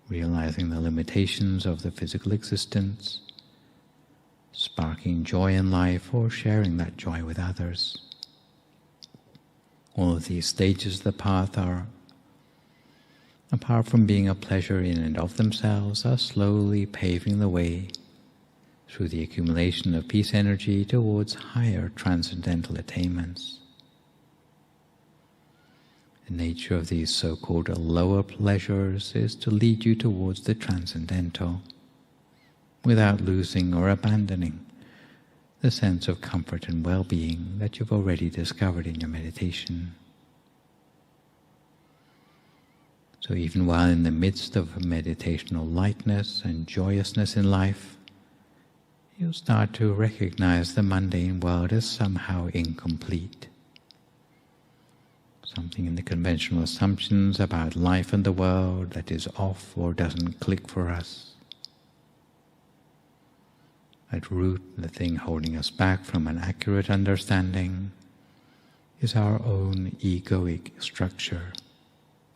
realizing the limitations of the physical existence, sparking joy in life, or sharing that joy with others. All of these stages of the path are, apart from being a pleasure in and of themselves, are slowly paving the way through the accumulation of peace energy towards higher transcendental attainments. The nature of these so-called lower pleasures is to lead you towards the transcendental, without losing or abandoning the sense of comfort and well-being that you've already discovered in your meditation. So even while in the midst of meditational lightness and joyousness in life, you'll start to recognize the mundane world as somehow incomplete. Something in the conventional assumptions about life and the world that is off or doesn't click for us. At root, the thing holding us back from an accurate understanding is our own egoic structure,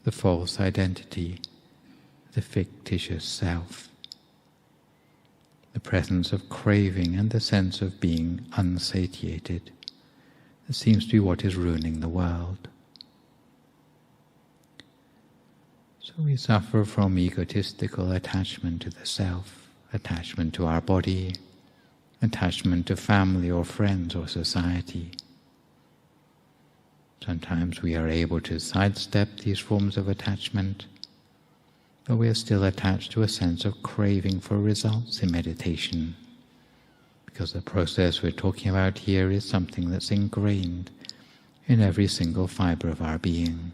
the false identity, the fictitious self, the presence of craving and the sense of being unsatiated. That seems to be what is ruining the world. So we suffer from egotistical attachment to the self, attachment to our body, attachment to family or friends or society. Sometimes we are able to sidestep these forms of attachment, but we are still attached to a sense of craving for results in meditation, because the process we're talking about here is something that's ingrained in every single fiber of our being.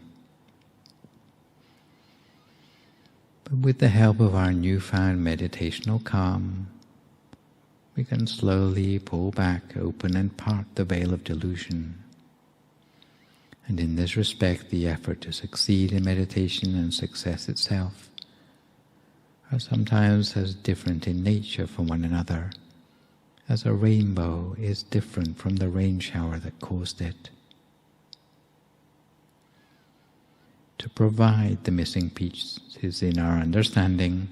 But with the help of our newfound meditational calm, we can slowly pull back, open and part the veil of delusion. And in this respect, the effort to succeed in meditation and success itself are sometimes as different in nature from one another as a rainbow is different from the rain shower that caused it. To provide the missing pieces in our understanding,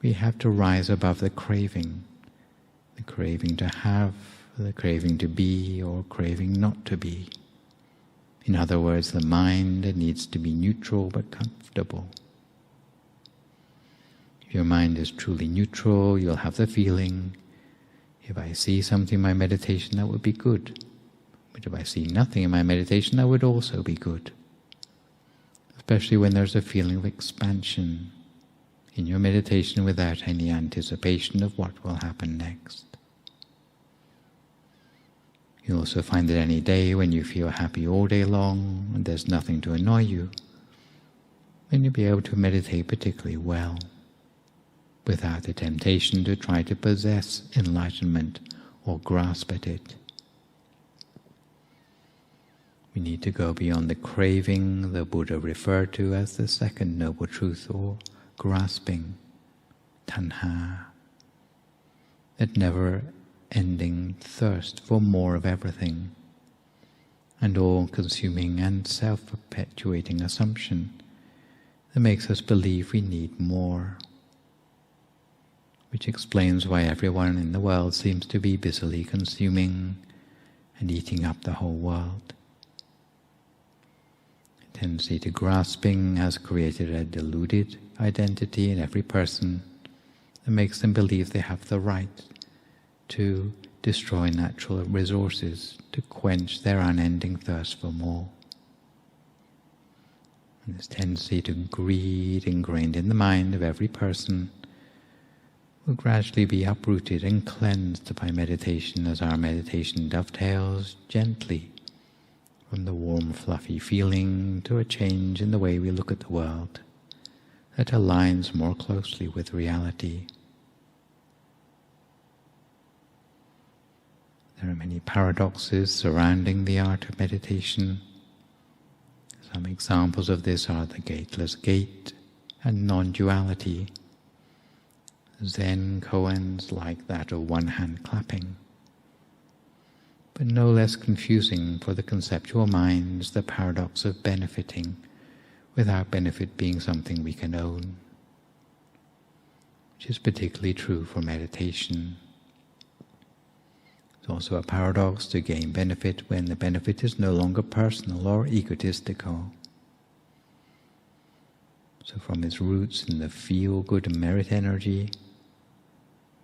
we have to rise above the craving to have, the craving to be, or craving not to be. In other words, the mind needs to be neutral but comfortable. If your mind is truly neutral, you'll have the feeling, if I see something in my meditation, that would be good. But if I see nothing in my meditation, that would also be good. Especially when there's a feeling of expansion in your meditation without any anticipation of what will happen next. You'll also find that any day when you feel happy all day long and there's nothing to annoy you, then you'll be able to meditate particularly well. without the temptation to try to possess enlightenment or grasp at it. We need to go beyond the craving the Buddha referred to as the second noble truth, or grasping, tanha, that never-ending thirst for more of everything, and all-consuming and self-perpetuating assumption that makes us believe we need more, which explains why everyone in the world seems to be busily consuming and eating up the whole world. A tendency to grasping has created a deluded identity in every person that makes them believe they have the right to destroy natural resources to quench their unending thirst for more. And this tendency to greed ingrained in the mind of every person will gradually be uprooted and cleansed by meditation, as our meditation dovetails gently from the warm, fluffy feeling to a change in the way we look at the world that aligns more closely with reality. There are many paradoxes surrounding the art of meditation. Some examples of this are the gateless gait and non-duality. Zen koans like that of one-hand clapping. But no less confusing for the conceptual mind is the paradox of benefiting without benefit being something we can own, which is particularly true for meditation. It's also a paradox to gain benefit when the benefit is no longer personal or egotistical. So from its roots in the feel-good merit energy,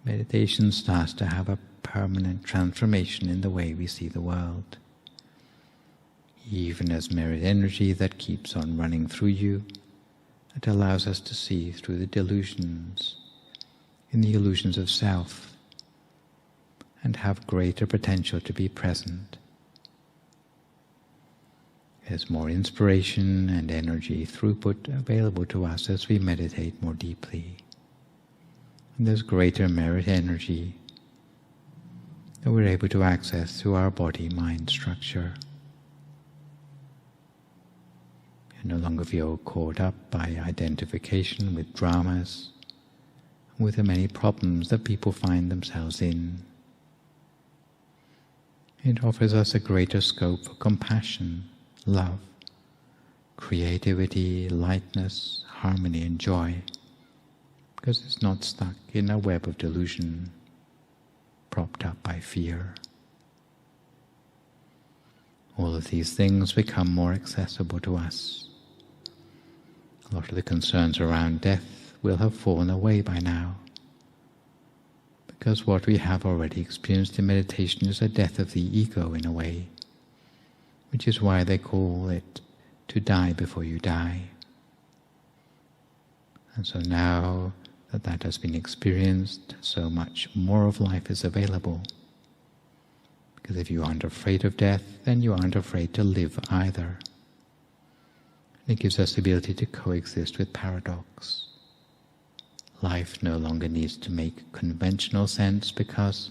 meditation starts to have a permanent transformation in the way we see the world. Even as merit energy that keeps on running through you, it allows us to see through the delusions, in the illusions of self, and have greater potential to be present. There's more inspiration and energy throughput available to us as we meditate more deeply. And there's greater merit energy that we're able to access through our body-mind structure. You no longer feel caught up by identification with dramas, and with the many problems that people find themselves in. It offers us a greater scope for compassion, love, creativity, lightness, harmony and joy, because it's not stuck in a web of delusion, propped up by fear. All of these things become more accessible to us. A lot of the concerns around death will have fallen away by now, because what we have already experienced in meditation is a death of the ego in a way, which is why they call it to die before you die. And so now that that has been experienced, so much more of life is available. Because if you aren't afraid of death, then you aren't afraid to live either. It gives us the ability to coexist with paradox. Life no longer needs to make conventional sense, because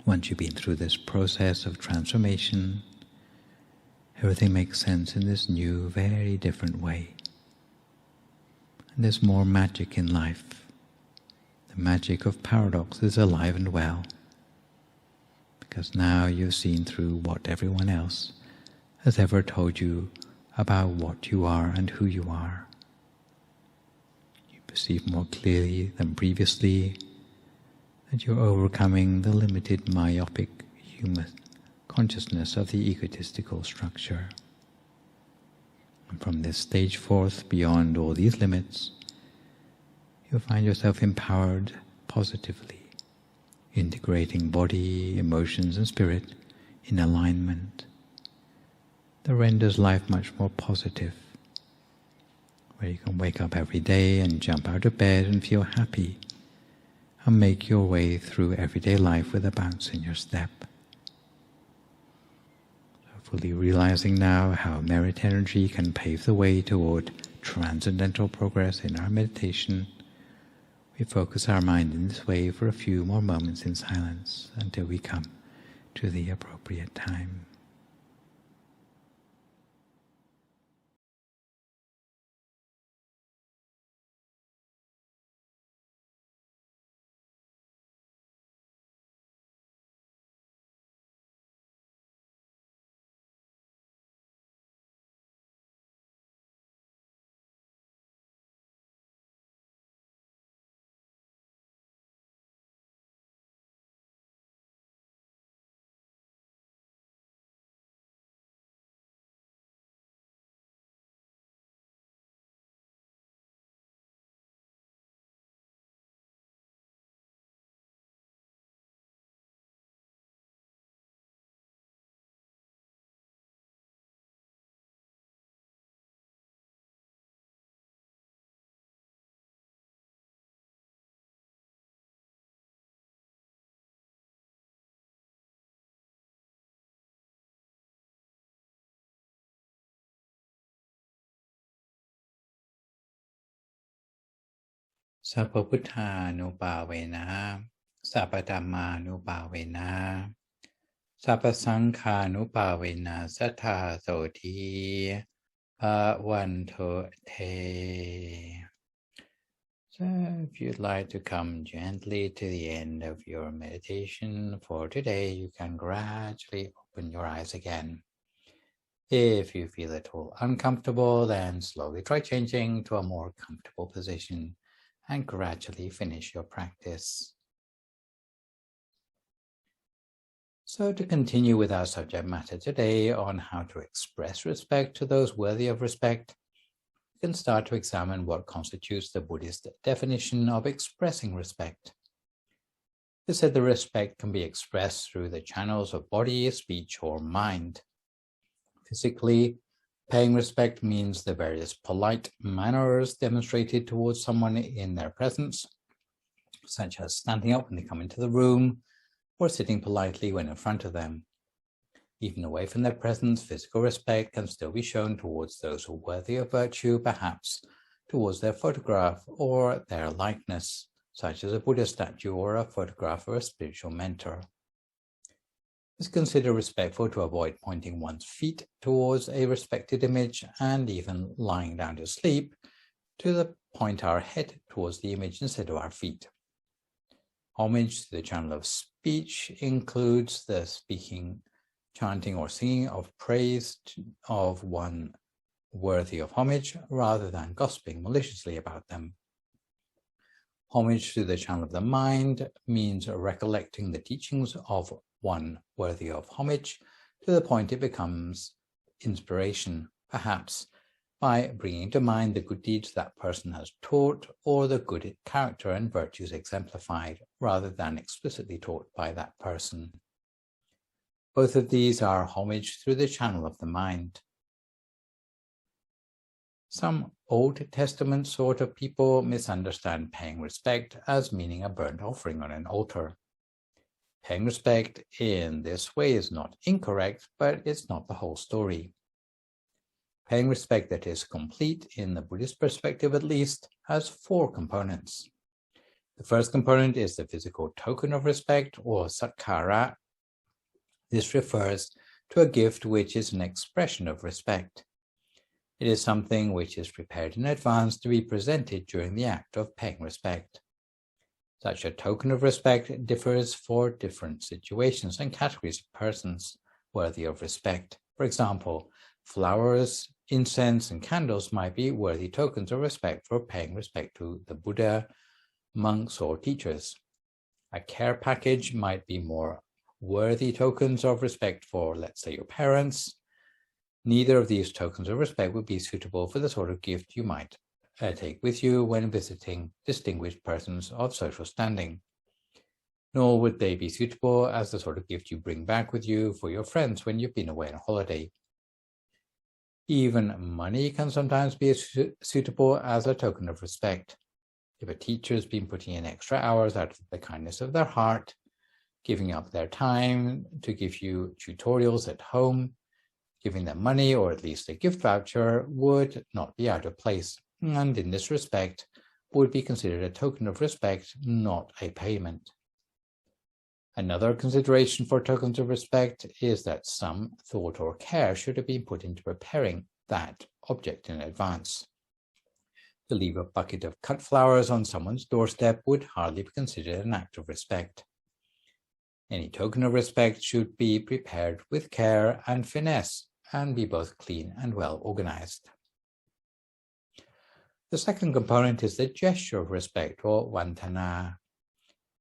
once you've been through this process of transformation, everything makes sense in this new, very different way. And there's more magic in life. The magic of paradox is alive and well, because now you've seen through what everyone else has ever told you about what you are and who you are. You perceive more clearly than previously that you're overcoming the limited myopic human consciousness of the egotistical structure. And from this stage forth, beyond all these limits, you'll find yourself empowered positively, integrating body, emotions and spirit in alignment. That renders life much more positive, where you can wake up every day and jump out of bed and feel happy, and make your way through everyday life with a bounce in your step. Fully realizing now how merit energy can pave the way toward transcendental progress in our meditation, We focus our mind in this way for a few more moments in silence until we come to the appropriate time. Sappha Buddhanupavena, Sappha Dhammanupavena, Sappha Sankhanupavena, Sattha Soti, Bhavantu Te. So if you'd like to come gently to the end of your meditation for today, you can gradually open your eyes again. If you feel at all uncomfortable, then slowly try changing to a more comfortable position and gradually finish your practice. So to continue with our subject matter today on how to express respect to those worthy of respect, we can start to examine what constitutes the Buddhist definition of expressing respect. They said the respect can be expressed through the channels of body, speech, or mind. Physically, paying respect means the various polite manners demonstrated towards someone in their presence, such as standing up when they come into the room or sitting politely when in front of them. Even away from their presence, physical respect can still be shown towards those who are worthy of virtue, perhaps towards their photograph or their likeness, such as a Buddha statue or a photograph of a spiritual mentor. It's considered respectful to avoid pointing one's feet towards a respected image, and even lying down to sleep to point our head towards the image instead of our feet. Homage to the channel of speech includes the speaking, chanting, or singing of praise of one worthy of homage, rather than gossiping maliciously about them. Homage to the channel of the mind means recollecting the teachings of one worthy of homage to the point it becomes inspiration, perhaps by bringing to mind the good deeds that person has taught or the good character and virtues exemplified, rather than explicitly taught by that person. Both of these are homage through the channel of the mind. Some Old Testament sort of people misunderstand paying respect as meaning a burnt offering on an altar. Paying respect in this way is not incorrect, but it's not the whole story. Paying respect that is complete, in the Buddhist perspective at least, has 4 components. The first component is the physical token of respect, or sakkara. This refers to a gift which is an expression of respect. It is something which is prepared in advance to be presented during the act of paying respect. Such a token of respect differs for different situations and categories of persons worthy of respect. For example, flowers, incense, and candles might be worthy tokens of respect for paying respect to the Buddha, monks, or teachers. A care package might be more worthy tokens of respect for, let's say, your parents. Neither of these tokens of respect would be suitable for the sort of gift you might take with you when visiting distinguished persons of social standing. Nor would they be suitable as the sort of gift you bring back with you for your friends when you've been away on holiday. Even money can sometimes be suitable as a token of respect. If a teacher has been putting in extra hours out of the kindness of their heart, giving up their time to give you tutorials at home, giving them money or at least a gift voucher would not be out of place. And in this respect, would be considered a token of respect, not a payment. Another consideration for tokens of respect is that some thought or care should have been put into preparing that object in advance. To leave a bucket of cut flowers on someone's doorstep would hardly be considered an act of respect. Any token of respect should be prepared with care and finesse and be both clean and well organized. The second component is the gesture of respect, or vantana.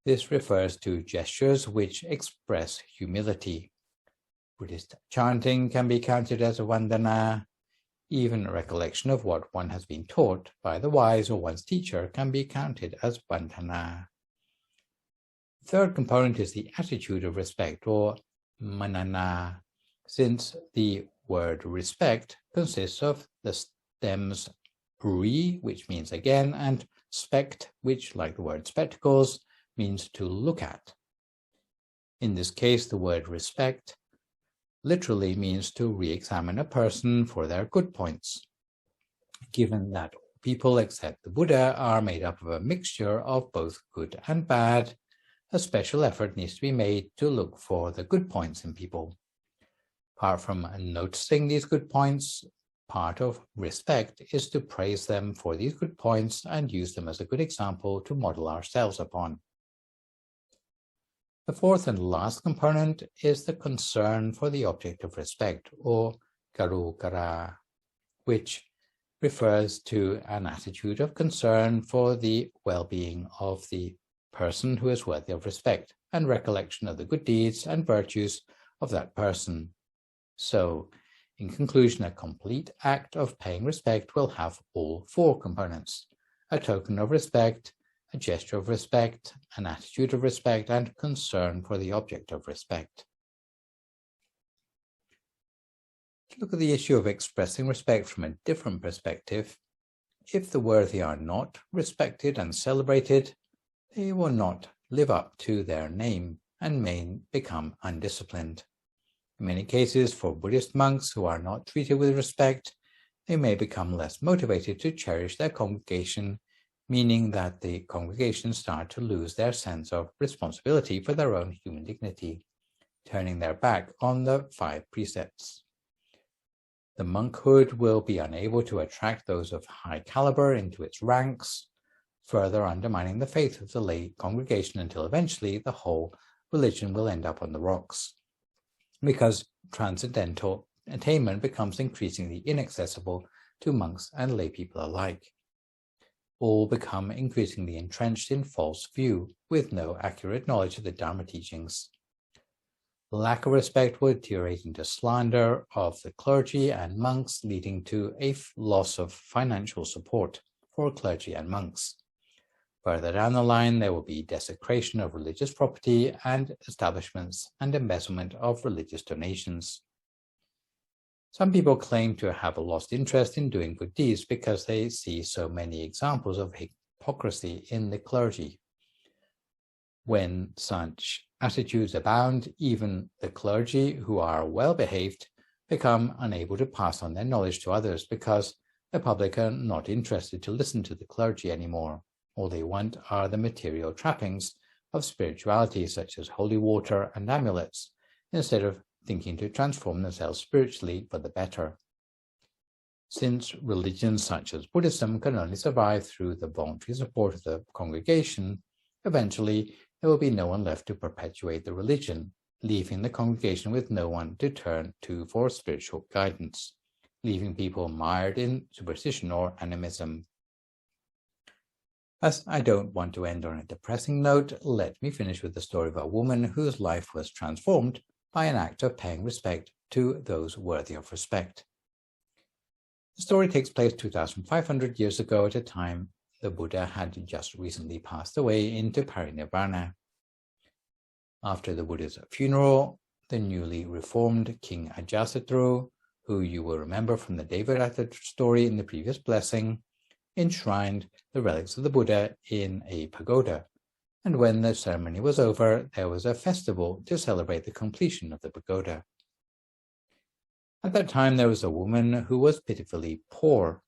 This refers to gestures which express humility. Buddhist chanting can be counted as a vandana. Even a recollection of what one has been taught by the wise or one's teacher can be counted as vandana. The third component is the attitude of respect, or manana, since the word respect consists of the stems ri, which means again, and spect, which, like the word spectacles, means to look at. In this case, the word respect literally means to re-examine a person for their good points. Given that people except the Buddha are made up of a mixture of both good and bad, a special effort needs to be made to look for the good points in people. Apart from noticing these good points, part of respect is to praise them for these good points and use them as a good example to model ourselves upon. The fourth and last component is the concern for the object of respect, or karukara, which refers to an attitude of concern for the well-being of the person who is worthy of respect and recollection of the good deeds and virtues of that person. So, in conclusion, a complete act of paying respect will have all four components: a token of respect, a gesture of respect, an attitude of respect, and concern for the object of respect. To look at the issue of expressing respect from a different perspective, if the worthy are not respected and celebrated, they will not live up to their name and may become undisciplined. In many cases, for Buddhist monks who are not treated with respect, they may become less motivated to cherish their congregation, meaning that the congregation start to lose their sense of responsibility for their own human dignity, turning their back on the 5 precepts. The monkhood will be unable to attract those of high caliber into its ranks, further undermining the faith of the lay congregation until eventually the whole religion will end up on the rocks, because transcendental attainment becomes increasingly inaccessible to monks and lay people alike. All become increasingly entrenched in false view, with no accurate knowledge of the Dhamma teachings. Lack of respect will deteriorate into slander of the clergy and monks, leading to a loss of financial support for clergy and monks. Further down the line, there will be desecration of religious property and establishments and embezzlement of religious donations. Some people claim to have a lost interest in doing good deeds because they see so many examples of hypocrisy in the clergy. When such attitudes abound, even the clergy who are well behaved become unable to pass on their knowledge to others because the public are not interested to listen to the clergy anymore. All they want are the material trappings of spirituality, such as holy water and amulets, instead of thinking to transform themselves spiritually for the better. Since religions such as Buddhism can only survive through the voluntary support of the congregation, eventually there will be no one left to perpetuate the religion, leaving the congregation with no one to turn to for spiritual guidance, leaving people mired in superstition or animism. As I don't want to end on a depressing note, let me finish with the story of a woman whose life was transformed by an act of paying respect to those worthy of respect. The story takes place 2,500 years ago at a time the Buddha had just recently passed away into parinirvana. After the Buddha's funeral, the newly reformed King Ajatasattu, who you will remember from the Devadatta story in the previous blessing, enshrined the relics of the Buddha in a pagoda, and when the ceremony was over, there was a festival to celebrate the completion of the pagoda. At that time, there was a woman who was pitifully poor,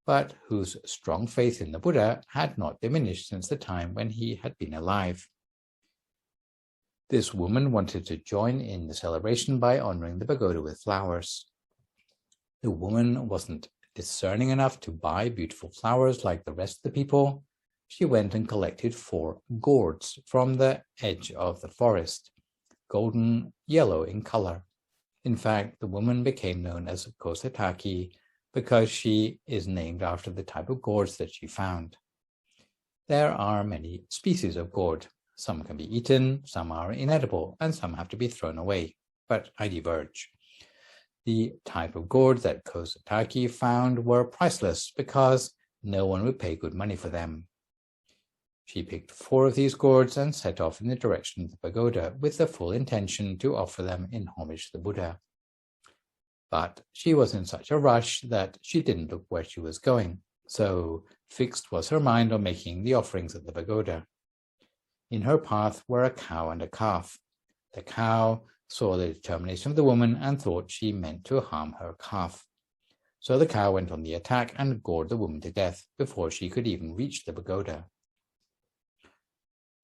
but whose strong faith in the Buddha had not diminished since the time when he had been alive. This woman wanted to join in the celebration by honoring the pagoda with flowers. The woman wasn't discerning enough to buy beautiful flowers like the rest of the people. She went and collected 4 gourds from the edge of the forest, golden yellow in color. In fact, the woman became known as Kosaatakii because she is named after the type of gourds that she found. There are many species of gourd. Some can be eaten, some are inedible, and some have to be thrown away. But I diverge. The type of gourd that Kosaatakii found were priceless because no one would pay good money for them. She picked 4 of these gourds and set off in the direction of the pagoda with the full intention to offer them in homage to the Buddha. But she was in such a rush that she didn't look where she was going, so fixed was her mind on making the offerings at the pagoda. In her path were a cow and a calf. The cow saw the determination of the woman and thought she meant to harm her calf. So the cow went on the attack and gored the woman to death before she could even reach the pagoda.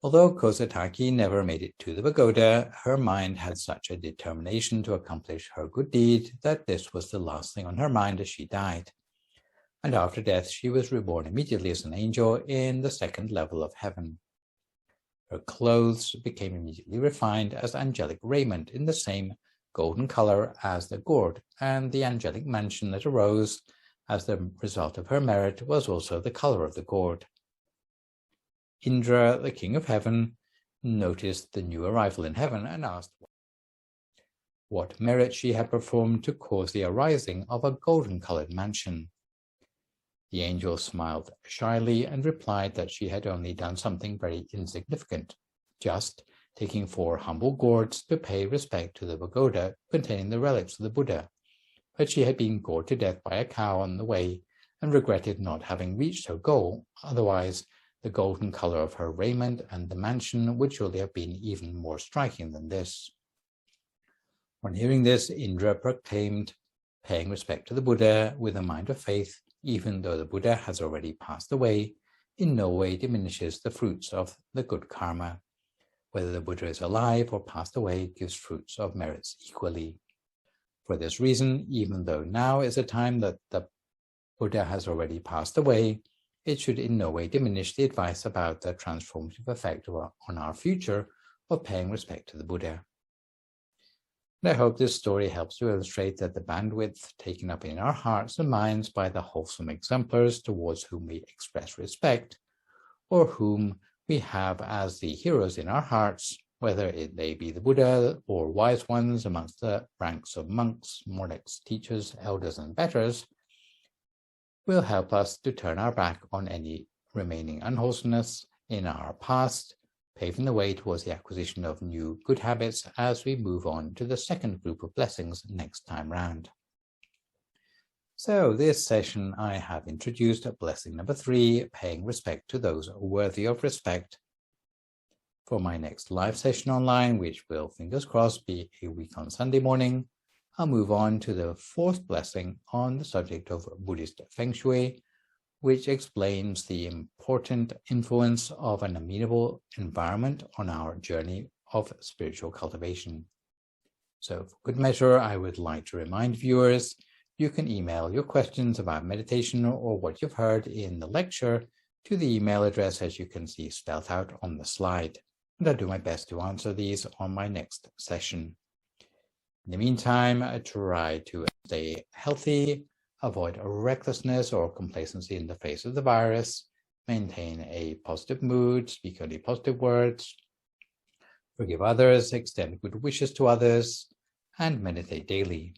Although Kosaatakii never made it to the pagoda, her mind had such a determination to accomplish her good deed that this was the last thing on her mind as she died. And after death, she was reborn immediately as an angel in the 2nd level of heaven. Her clothes became immediately refined as angelic raiment in the same golden color as the gourd, and the angelic mansion that arose as the result of her merit was also the color of the gourd. Indra, the king of heaven, noticed the new arrival in heaven and asked what merit she had performed to cause the arising of a golden-colored mansion. The angel smiled shyly and replied that she had only done something very insignificant, just taking 4 humble gourds to pay respect to the pagoda containing the relics of the Buddha, but she had been gored to death by a cow on the way and regretted not having reached her goal. Otherwise, the golden color of her raiment and the mansion would surely have been even more striking than this. On hearing this, Indra proclaimed, paying respect to the Buddha with a mind of faith, even though the Buddha has already passed away, in no way diminishes the fruits of the good karma. Whether the Buddha is alive or passed away gives fruits of merits equally. For this reason, even though now is a time that the Buddha has already passed away, it should in no way diminish the advice about the transformative effect on our future of paying respect to the Buddha. And I hope this story helps to illustrate that the bandwidth taken up in our hearts and minds by the wholesome exemplars towards whom we express respect, or whom we have as the heroes in our hearts, whether they be the Buddha or wise ones amongst the ranks of monks, monarchs, teachers, elders, and betters, will help us to turn our back on any remaining unwholesomeness in our past, paving the way towards the acquisition of new good habits as we move on to the 2nd group of blessings next time round. So this session I have introduced blessing number 3, paying respect to those worthy of respect. For my next live session online, which will, fingers crossed, be a week on Sunday morning, I'll move on to the 4th blessing on the subject of Buddhist Feng Shui, which explains the important influence of an amenable environment on our journey of spiritual cultivation. So for good measure, I would like to remind viewers, you can email your questions about meditation or what you've heard in the lecture to the email address as you can see spelled out on the slide, and I'll do my best to answer these on my next session. In the meantime, try to stay healthy, avoid recklessness or complacency in the face of the virus, maintain a positive mood, speak only positive words, forgive others, extend good wishes to others, and meditate daily.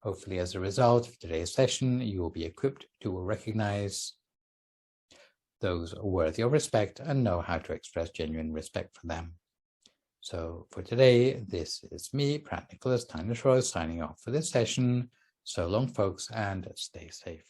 Hopefully, as a result of today's session, you will be equipped to recognize those worthy of respect and know how to express genuine respect for them. So for today, this is me, Phra Thanissaro, signing off for this session. So long, folks, and stay safe.